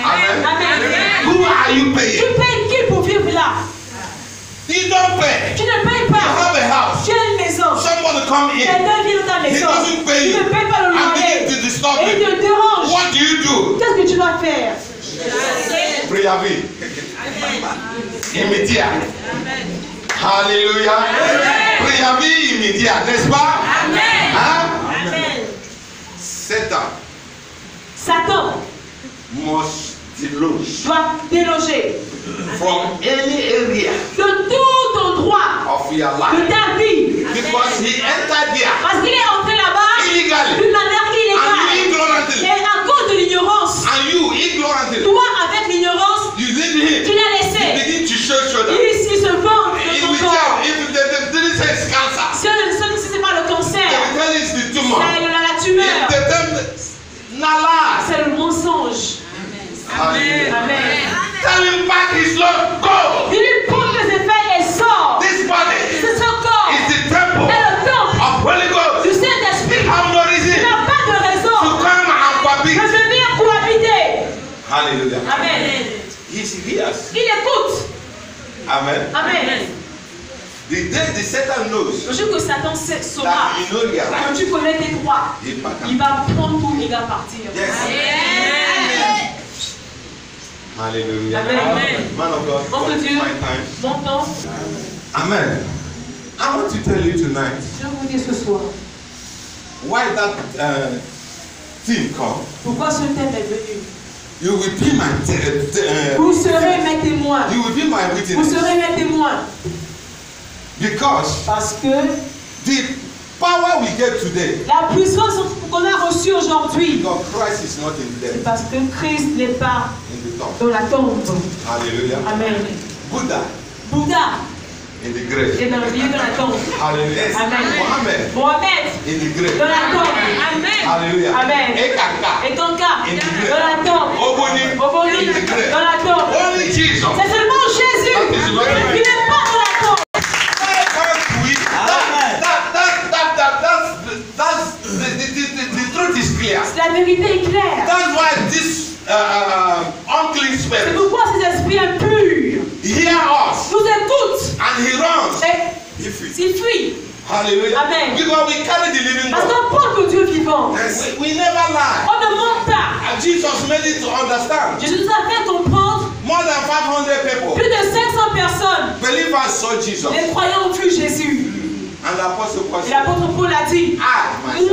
Speaker 1: Amen.
Speaker 3: Amen.
Speaker 1: Who are you
Speaker 3: Tu
Speaker 1: paying?
Speaker 3: payes qui pour vivre là?
Speaker 1: You don't pay.
Speaker 3: Tu ne payes
Speaker 1: You
Speaker 3: pas.
Speaker 1: have a house.
Speaker 3: Tu as une maison.
Speaker 1: Someone come in.
Speaker 3: Quelqu'un vient dans ta
Speaker 1: He
Speaker 3: maison.
Speaker 1: doesn't pay
Speaker 3: Tu
Speaker 1: you.
Speaker 3: ne payes pas le
Speaker 1: And
Speaker 3: loyer.
Speaker 1: begin to disturb
Speaker 3: Et il
Speaker 1: you.
Speaker 3: te dérange.
Speaker 1: What do you do?
Speaker 3: Qu'est-ce que tu vas faire?
Speaker 1: Priavi. Immédiat. Hallelujah. Priavi immédiat, n'est-ce pas? Hein?
Speaker 3: Amen.
Speaker 1: Satan
Speaker 3: Satan
Speaker 1: must deloge
Speaker 3: doit déloger
Speaker 1: from any area
Speaker 3: de tout endroit
Speaker 1: of your
Speaker 3: de
Speaker 1: life
Speaker 3: ta vie.
Speaker 1: because he entered there
Speaker 3: Parce qu'il est entré là-bas
Speaker 1: illegally
Speaker 3: d'une manière
Speaker 1: and you
Speaker 3: illégale.
Speaker 1: ignorantly
Speaker 3: Et à cause de l'ignorance,
Speaker 1: and you ignorantly
Speaker 3: toi avec l'ignorance,
Speaker 1: you leave
Speaker 3: tu
Speaker 1: him.
Speaker 3: l'as
Speaker 1: You
Speaker 3: laissé.
Speaker 1: begin to show shoulder.
Speaker 3: Il se vante
Speaker 1: He
Speaker 3: de
Speaker 1: will
Speaker 3: ton corps.
Speaker 1: tell if they didn't say it's cancer.
Speaker 3: Si ce n'est pas le
Speaker 1: They
Speaker 3: cancer,
Speaker 1: will tell you it's the tumor.
Speaker 3: c'est la
Speaker 1: If
Speaker 3: tumeur,
Speaker 1: they tell you nala.
Speaker 3: c'est le mensonge.
Speaker 1: Hallelujah.
Speaker 3: Amen.
Speaker 1: Tell him back his Lord. Go.
Speaker 3: Il lui prend les effets et sort.
Speaker 1: This body
Speaker 3: C'est son corps.
Speaker 1: is the temple
Speaker 3: Et le temple
Speaker 1: of Holy Ghost.
Speaker 3: du Saint-Esprit.
Speaker 1: You have no
Speaker 3: Tu
Speaker 1: reason
Speaker 3: n'as pas de
Speaker 1: to
Speaker 3: raison
Speaker 1: come and
Speaker 3: de
Speaker 1: cohabit.
Speaker 3: venir cohabiter.
Speaker 1: Hallelujah.
Speaker 3: Amen.
Speaker 1: He hears.
Speaker 3: Il écoute.
Speaker 1: Amen.
Speaker 3: Amen.
Speaker 1: The day the Satan knows
Speaker 3: Le jour que Satan saura
Speaker 1: that you know you are
Speaker 3: que
Speaker 1: right,
Speaker 3: tu connais tes droits,
Speaker 1: he back
Speaker 3: il
Speaker 1: up.
Speaker 3: va prendre tout et il va partir.
Speaker 1: Yes. Hallelujah.
Speaker 3: Amen.
Speaker 1: Man of God,
Speaker 3: Mon
Speaker 1: what is
Speaker 3: Dieu.
Speaker 1: my time?
Speaker 3: Bon temps,
Speaker 1: Amen. I want to tell you tonight
Speaker 3: je vais vous dire ce soir
Speaker 1: why that theme come.
Speaker 3: pourquoi ce thème est venu.
Speaker 1: You will be my
Speaker 3: Vous serez mes témoins.
Speaker 1: you will be my
Speaker 3: Vous
Speaker 1: witness
Speaker 3: serez mes témoins.
Speaker 1: because
Speaker 3: Parce que
Speaker 1: the power we get today,
Speaker 3: la puissance qu'on a reçue aujourd'hui,
Speaker 1: because Christ is not in
Speaker 3: c'est
Speaker 1: death,
Speaker 3: parce que Christ n'est pas
Speaker 1: in the tomb.
Speaker 3: dans la tombe.
Speaker 1: Hallelujah.
Speaker 3: Amen.
Speaker 1: Buddha
Speaker 3: Bouddha
Speaker 1: in the grave.
Speaker 3: est dans le milieu de la tombe.
Speaker 1: Hallelujah.
Speaker 3: Amen.
Speaker 1: Mohammed
Speaker 3: Mohamed
Speaker 1: in the grave.
Speaker 3: dans la tombe. Amen.
Speaker 1: Hallelujah.
Speaker 3: Amen.
Speaker 1: Ekaka
Speaker 3: Et Kanka
Speaker 1: in the grave.
Speaker 3: dans la tombe.
Speaker 1: Oboni
Speaker 3: Oboni
Speaker 1: in the grave.
Speaker 3: dans la tombe.
Speaker 1: Only Jesus.
Speaker 3: C'est seulement Jésus
Speaker 1: That is not right.
Speaker 3: qui n'est pas dans la tombe.
Speaker 1: Why can't we? That's the truth is clear.
Speaker 3: La vérité est claire.
Speaker 1: That's why this unclean
Speaker 3: C'est
Speaker 1: spirit
Speaker 3: pourquoi ces esprits impurs
Speaker 1: hear us
Speaker 3: nous écoutent
Speaker 1: and he runs.
Speaker 3: et
Speaker 1: He frees.
Speaker 3: s'ils fuient.
Speaker 1: Hallelujah.
Speaker 3: Amen.
Speaker 1: Because we carry the living
Speaker 3: Parce
Speaker 1: God.
Speaker 3: qu'on porte le Dieu vivant.
Speaker 1: We never lie.
Speaker 3: On ne ment pas.
Speaker 1: And Jesus made it to understand.
Speaker 3: Jésus nous a fait comprendre
Speaker 1: More than 500 people.
Speaker 3: plus de 500 personnes.
Speaker 1: Believers saw Jesus.
Speaker 3: Les croyants ont vu Jésus.
Speaker 1: And the apostle Paul
Speaker 3: Et
Speaker 1: said,
Speaker 3: l'apôtre Paul a dit,
Speaker 1: I myself,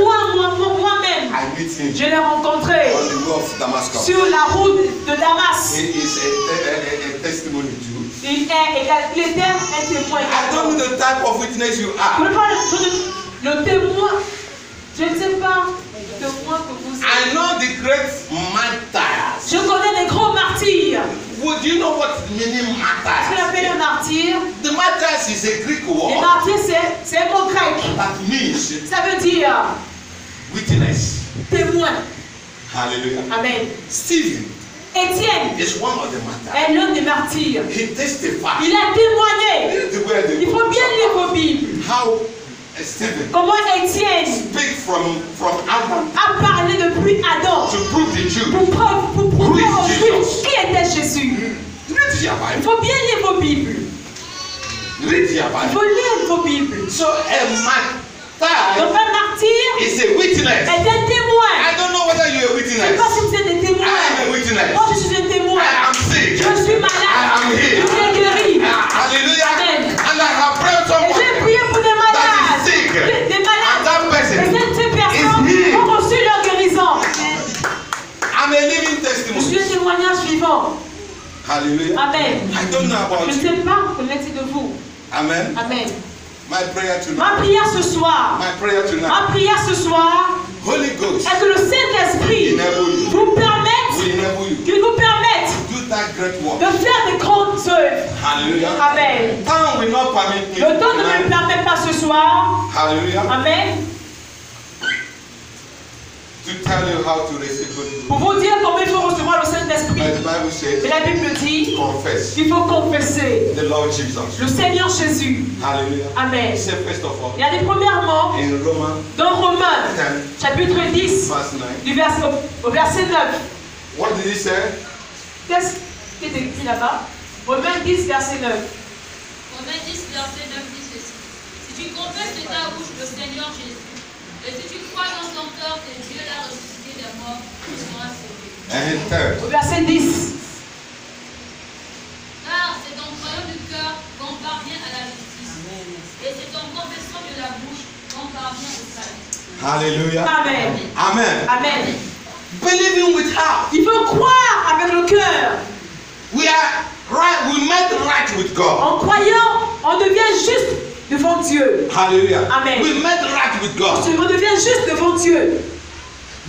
Speaker 3: moi-même,
Speaker 1: I meet him
Speaker 3: je l'ai rencontré
Speaker 1: on the way of Damascus.
Speaker 3: sur la route de Damas.
Speaker 1: It is a testimony too.
Speaker 3: Il était un témoin.
Speaker 1: I don't know the type of witness you
Speaker 3: Je
Speaker 1: are.
Speaker 3: ne parle pas le témoin. Je ne sais pas le témoin que vous êtes.
Speaker 1: I know the great martyrs.
Speaker 3: Je connais des grands martyrs.
Speaker 1: Would you know what the meaning
Speaker 3: Ce qu'on appelle
Speaker 1: martyrs?
Speaker 3: un martyr.
Speaker 1: The martyrs is a Greek
Speaker 3: Les
Speaker 1: word
Speaker 3: martyrs, c'est un mot grec.
Speaker 1: That means
Speaker 3: ça veut dire
Speaker 1: witness.
Speaker 3: témoin.
Speaker 1: Hallelujah.
Speaker 3: Amen.
Speaker 1: Stephen
Speaker 3: Étienne
Speaker 1: is one of the martyrs.
Speaker 3: est l'un des martyrs.
Speaker 1: He testified.
Speaker 3: Il a témoigné. Il faut bien lire vos Bibles.
Speaker 1: How Stephen
Speaker 3: Comment Étienne
Speaker 1: speak from Adam
Speaker 3: a parlé depuis Adam
Speaker 1: to prove the Jews.
Speaker 3: pour prouver aux Juifs qui était Jésus.
Speaker 1: Read your
Speaker 3: Il
Speaker 1: Bible.
Speaker 3: faut bien lire vos Bibles.
Speaker 1: Read your
Speaker 3: Il
Speaker 1: Bible.
Speaker 3: faut lire vos Bibles.
Speaker 1: So a martyr
Speaker 3: Donc un martyr
Speaker 1: is a witness.
Speaker 3: est un témoin.
Speaker 1: I don't know whether you're a
Speaker 3: Je ne sais
Speaker 1: witness.
Speaker 3: pas si vous êtes des témoins.
Speaker 1: I am a witness.
Speaker 3: Moi, je suis un témoin.
Speaker 1: I am sick.
Speaker 3: Je suis
Speaker 1: I
Speaker 3: malade.
Speaker 1: am
Speaker 3: Je
Speaker 1: here.
Speaker 3: suis guéri.
Speaker 1: Hallelujah.
Speaker 3: Amen.
Speaker 1: And I have prayed
Speaker 3: Et
Speaker 1: someone
Speaker 3: j'ai prié pour des malades.
Speaker 1: that is sick.
Speaker 3: Des
Speaker 1: And
Speaker 3: malades.
Speaker 1: that
Speaker 3: Et
Speaker 1: person
Speaker 3: ces
Speaker 1: is
Speaker 3: personnes
Speaker 1: healed.
Speaker 3: ont reçu leur guérison.
Speaker 1: I'm a living
Speaker 3: Je suis
Speaker 1: testimony.
Speaker 3: un témoignage vivant.
Speaker 1: Hallelujah.
Speaker 3: Amen.
Speaker 1: I don't know about
Speaker 3: Je ne
Speaker 1: you.
Speaker 3: sais pas connaître de vous.
Speaker 1: Amen.
Speaker 3: Amen.
Speaker 1: My prayer tonight.
Speaker 3: Ma prière ce soir.
Speaker 1: My prayer tonight.
Speaker 3: Ma prière ce soir
Speaker 1: Holy Ghost
Speaker 3: est que le Saint-Esprit vous permette,
Speaker 1: will enable you
Speaker 3: qu'il vous permette
Speaker 1: to do that great work.
Speaker 3: de faire des grandes œuvres.
Speaker 1: Hallelujah.
Speaker 3: Amen.
Speaker 1: Time will not permit me
Speaker 3: Le temps ne me le
Speaker 1: tonight.
Speaker 3: permet pas ce soir.
Speaker 1: Hallelujah.
Speaker 3: Amen.
Speaker 1: To tell you how to receive Holy Ghost.
Speaker 3: Pour vous dire comment il faut recevoir le Saint-Esprit.
Speaker 1: But the Bible
Speaker 3: Mais
Speaker 1: says,
Speaker 3: la Bible dit
Speaker 1: confess
Speaker 3: qu'il faut confesser
Speaker 1: the Lord Jesus.
Speaker 3: le Seigneur Jésus.
Speaker 1: Hallelujah.
Speaker 3: Amen.
Speaker 1: Say first of all,
Speaker 3: Il y a des premièrement
Speaker 1: in Romans
Speaker 3: dans Romains
Speaker 1: 10,
Speaker 3: chapitre 10
Speaker 1: verse 9.
Speaker 3: du au verset 9.
Speaker 1: What did he say?
Speaker 3: Qu'est-ce qui est écrit là-bas? Romains 10 verset 9.
Speaker 2: Romains 10, verset 9 dit ceci. Si tu confesses de ta bouche le Seigneur Jésus, et si tu crois dans ton cœur que Dieu l'a ressuscité des morts, tu seras sauvé.
Speaker 1: And third,
Speaker 3: Au verset 10.
Speaker 2: Car c'est en croyant du cœur qu'on parvient à la justice. Et c'est en confessant de la bouche qu'on parvient au salut.
Speaker 1: hallelujah.
Speaker 3: Amen.
Speaker 1: Amen.
Speaker 3: Amen.
Speaker 1: Believing with heart.
Speaker 3: Il faut croire avec le cœur.
Speaker 1: We are right. We made right with God.
Speaker 3: En croyant, on devient juste devant Dieu.
Speaker 1: Hallelujah.
Speaker 3: Amen.
Speaker 1: We made right with God.
Speaker 3: On devient juste devant Dieu.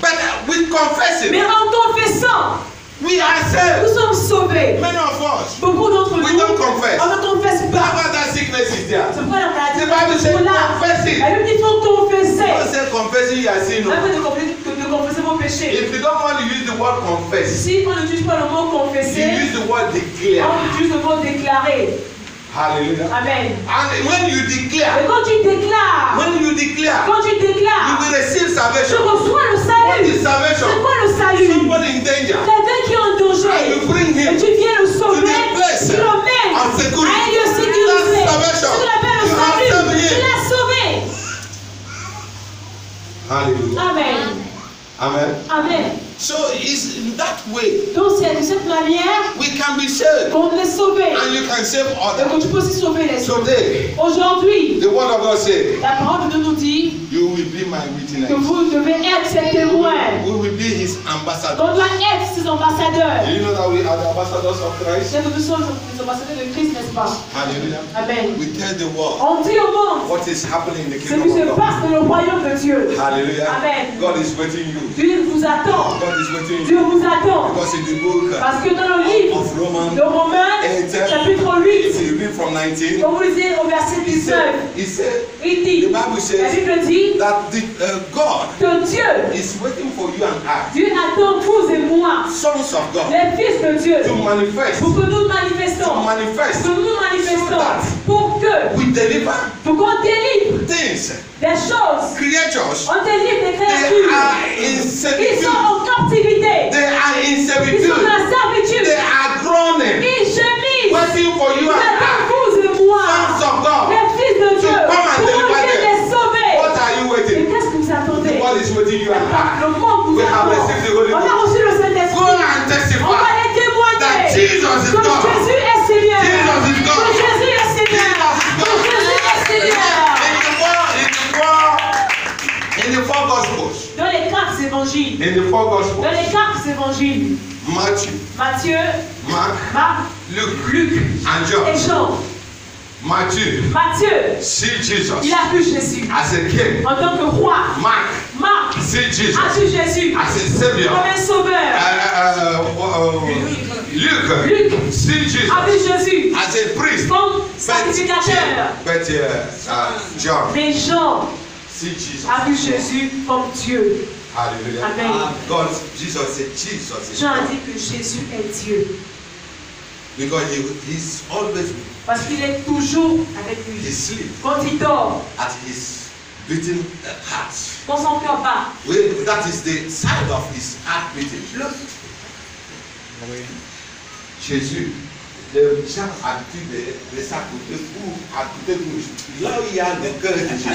Speaker 1: But with confessing,
Speaker 3: Mais en confessant,
Speaker 1: we are
Speaker 3: nous
Speaker 1: saved.
Speaker 3: sommes sauvés.
Speaker 1: Many of us,
Speaker 3: Beaucoup d'entre nous,
Speaker 1: we don't confess.
Speaker 3: on ne confesse
Speaker 1: That's
Speaker 3: pas.
Speaker 1: why that sickness is there.
Speaker 3: C'est pourquoi la
Speaker 1: The
Speaker 3: maladie
Speaker 1: Bible says
Speaker 3: est là.
Speaker 1: confess it.
Speaker 3: La Bible dit qu'il faut confesser.
Speaker 1: Don't say confessing you are sin.
Speaker 3: La
Speaker 1: No.
Speaker 3: Bible dit de confesser vos péchés.
Speaker 1: If you don't want to use the word confess,
Speaker 3: Si on n'utilise pas le mot
Speaker 1: you
Speaker 3: confesser,
Speaker 1: use the word declare.
Speaker 3: on utilise le mot déclarer.
Speaker 1: Hallelujah.
Speaker 3: Amen.
Speaker 1: And when you
Speaker 3: Et
Speaker 1: declare,
Speaker 3: quand tu déclares,
Speaker 1: when you declare, you will receive
Speaker 3: je
Speaker 1: salvation.
Speaker 3: reçois le
Speaker 1: What
Speaker 3: salut.
Speaker 1: is salvation?
Speaker 3: C'est quoi le salut?
Speaker 1: Somebody in danger.
Speaker 3: Quelqu'un qui est en
Speaker 1: And
Speaker 3: danger.
Speaker 1: you bring
Speaker 3: Et
Speaker 1: him
Speaker 3: tu viens le sauver.
Speaker 1: to the place
Speaker 3: Tu l'emmènes
Speaker 1: of security.
Speaker 3: à un lieu sécurisé.
Speaker 1: That's salvation.
Speaker 3: Tu l'appelles le
Speaker 1: You have saved
Speaker 3: salut.
Speaker 1: him.
Speaker 3: Tu l'as sauvé.
Speaker 1: Hallelujah.
Speaker 3: Amen.
Speaker 1: Amen.
Speaker 3: Amen.
Speaker 1: So it's in that way
Speaker 3: Donc c'est de cette manière
Speaker 1: we can be saved.
Speaker 3: qu'on est sauvé.
Speaker 1: And you can save
Speaker 3: Et que
Speaker 1: others.
Speaker 3: tu peux aussi sauver les autres.
Speaker 1: Today,
Speaker 3: Aujourd'hui,
Speaker 1: the word of God says,
Speaker 3: la parole de Dieu nous dit
Speaker 1: you will be my witness.
Speaker 3: que vous devez être ses témoins.
Speaker 1: We will be his ambassador.
Speaker 3: On doit être ses ambassadeurs.
Speaker 1: Do you know that we are the ambassadors of Christ?
Speaker 3: C'est que nous sommes les ambassadeurs de Christ, n'est-ce pas?
Speaker 1: Hallelujah.
Speaker 3: Amen.
Speaker 1: We tell the world
Speaker 3: On dit au monde
Speaker 1: what is happening in the
Speaker 3: ce qui
Speaker 1: kingdom
Speaker 3: se
Speaker 1: of God.
Speaker 3: passe dans le royaume de Dieu.
Speaker 1: Hallelujah.
Speaker 3: Amen.
Speaker 1: God is waiting you.
Speaker 3: Dieu vous attend.
Speaker 1: God is waiting
Speaker 3: Dieu
Speaker 1: you.
Speaker 3: vous attend.
Speaker 1: Because in the book
Speaker 3: Parce que dans le livre
Speaker 1: of Romans,
Speaker 3: de Romains, chapitre
Speaker 1: if
Speaker 3: 8,
Speaker 1: you read from 19,
Speaker 3: quand vous lisez au verset 19,
Speaker 1: he said
Speaker 3: il dit,
Speaker 1: the Bible
Speaker 3: la
Speaker 1: says
Speaker 3: Bible dit
Speaker 1: that God
Speaker 3: que Dieu,
Speaker 1: is waiting for you and I,
Speaker 3: Dieu attend vous et moi,
Speaker 1: sons of God,
Speaker 3: les fils de Dieu,
Speaker 1: to manifest,
Speaker 3: pour que nous manifestons, pour que
Speaker 1: we deliver
Speaker 3: pour qu'on délivre
Speaker 1: things,
Speaker 3: des choses,
Speaker 1: creatures.
Speaker 3: on délivre des
Speaker 1: They
Speaker 3: créatures
Speaker 1: are in
Speaker 3: qui
Speaker 1: servitude.
Speaker 3: sont en captivité,
Speaker 1: They are in
Speaker 3: qui sont
Speaker 1: servitude.
Speaker 3: dans la servitude,
Speaker 1: They are groaning,
Speaker 3: ils gémissent,
Speaker 1: waiting for you
Speaker 3: ils
Speaker 1: and
Speaker 3: attendent
Speaker 1: I,
Speaker 3: vous et moi,
Speaker 1: sons of God.
Speaker 3: les fils de Dieu,
Speaker 1: come and
Speaker 3: pour qu'on
Speaker 1: deliver
Speaker 3: vienne
Speaker 1: them.
Speaker 3: les sauver.
Speaker 1: What are you
Speaker 3: Et
Speaker 1: waiting?
Speaker 3: qu'est-ce que vous attendez?
Speaker 1: What is waiting you and I?
Speaker 3: Le monde vous
Speaker 1: We have
Speaker 3: attend.
Speaker 1: received the Holy
Speaker 3: On a
Speaker 1: Ghost.
Speaker 3: reçu le
Speaker 1: Go
Speaker 3: Saint-Esprit.
Speaker 1: and
Speaker 3: On va
Speaker 1: testify
Speaker 3: les témoigner
Speaker 1: that Jesus is
Speaker 3: que
Speaker 1: God.
Speaker 3: Jésus est Seigneur.
Speaker 1: Jesus is God.
Speaker 3: Que Jésus est Seigneur.
Speaker 1: Jesus is
Speaker 3: Que
Speaker 1: God.
Speaker 3: Jésus est Seigneur.
Speaker 1: In the four Gospels,
Speaker 3: Dans les 4 évangiles,
Speaker 1: in the four
Speaker 3: dans
Speaker 1: Gospels,
Speaker 3: les 4 évangiles,
Speaker 1: Matthew,
Speaker 3: Matthieu,
Speaker 1: Mark,
Speaker 3: Marc,
Speaker 1: Luke,
Speaker 3: Luc
Speaker 1: and
Speaker 3: et
Speaker 1: John.
Speaker 3: Jean.
Speaker 1: Matthew,
Speaker 3: Matthieu,
Speaker 1: see Jesus
Speaker 3: il a vu Jésus
Speaker 1: as a king.
Speaker 3: en tant que roi.
Speaker 1: Mark,
Speaker 3: Marc
Speaker 1: see Jesus
Speaker 3: a vu Jésus
Speaker 1: as a savior.
Speaker 3: comme un sauveur.
Speaker 1: Luke,
Speaker 3: Luc
Speaker 1: see Jesus
Speaker 3: a vu Jésus
Speaker 1: as a priest.
Speaker 3: comme
Speaker 1: But
Speaker 3: sacrificateur.
Speaker 1: But John,
Speaker 3: Mais Jean
Speaker 1: see Jesus.
Speaker 3: a vu Jésus comme Dieu.
Speaker 1: Hallelujah.
Speaker 3: Amen.
Speaker 1: God, Jesus said, Jesus is
Speaker 3: Jean a
Speaker 1: God.
Speaker 3: dit que Jésus est Dieu.
Speaker 1: Because he's always,
Speaker 3: Parce qu'il est toujours avec
Speaker 1: he
Speaker 3: lui.
Speaker 1: sleep
Speaker 3: Quand il dort,
Speaker 1: at his beating heart.
Speaker 3: quand son cœur bat,
Speaker 1: Well, that is the side of his heart beating. Look. Jésus, les gens habituent de s'accouter pour accouter gauche. Là où il y a le cœur de Jésus.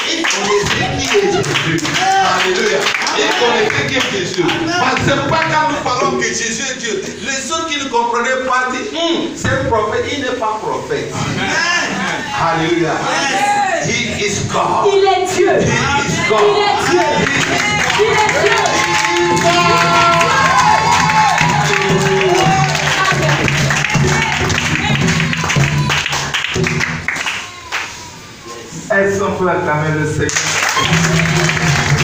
Speaker 1: Il connaissait qui est Jésus. Alléluia. Il connaissait qui est Jésus. Parce que ce n'est pas quand nous parlons que Jésus est Dieu. Les autres qui ne comprenaient pas disent, c'est un prophète, il n'est pas prophète. Alléluia. He is God.
Speaker 3: il est Dieu.
Speaker 1: He is God.
Speaker 3: Il est Dieu. Il est Dieu.
Speaker 5: Est-ce qu'on peut acclamer le Seigneur?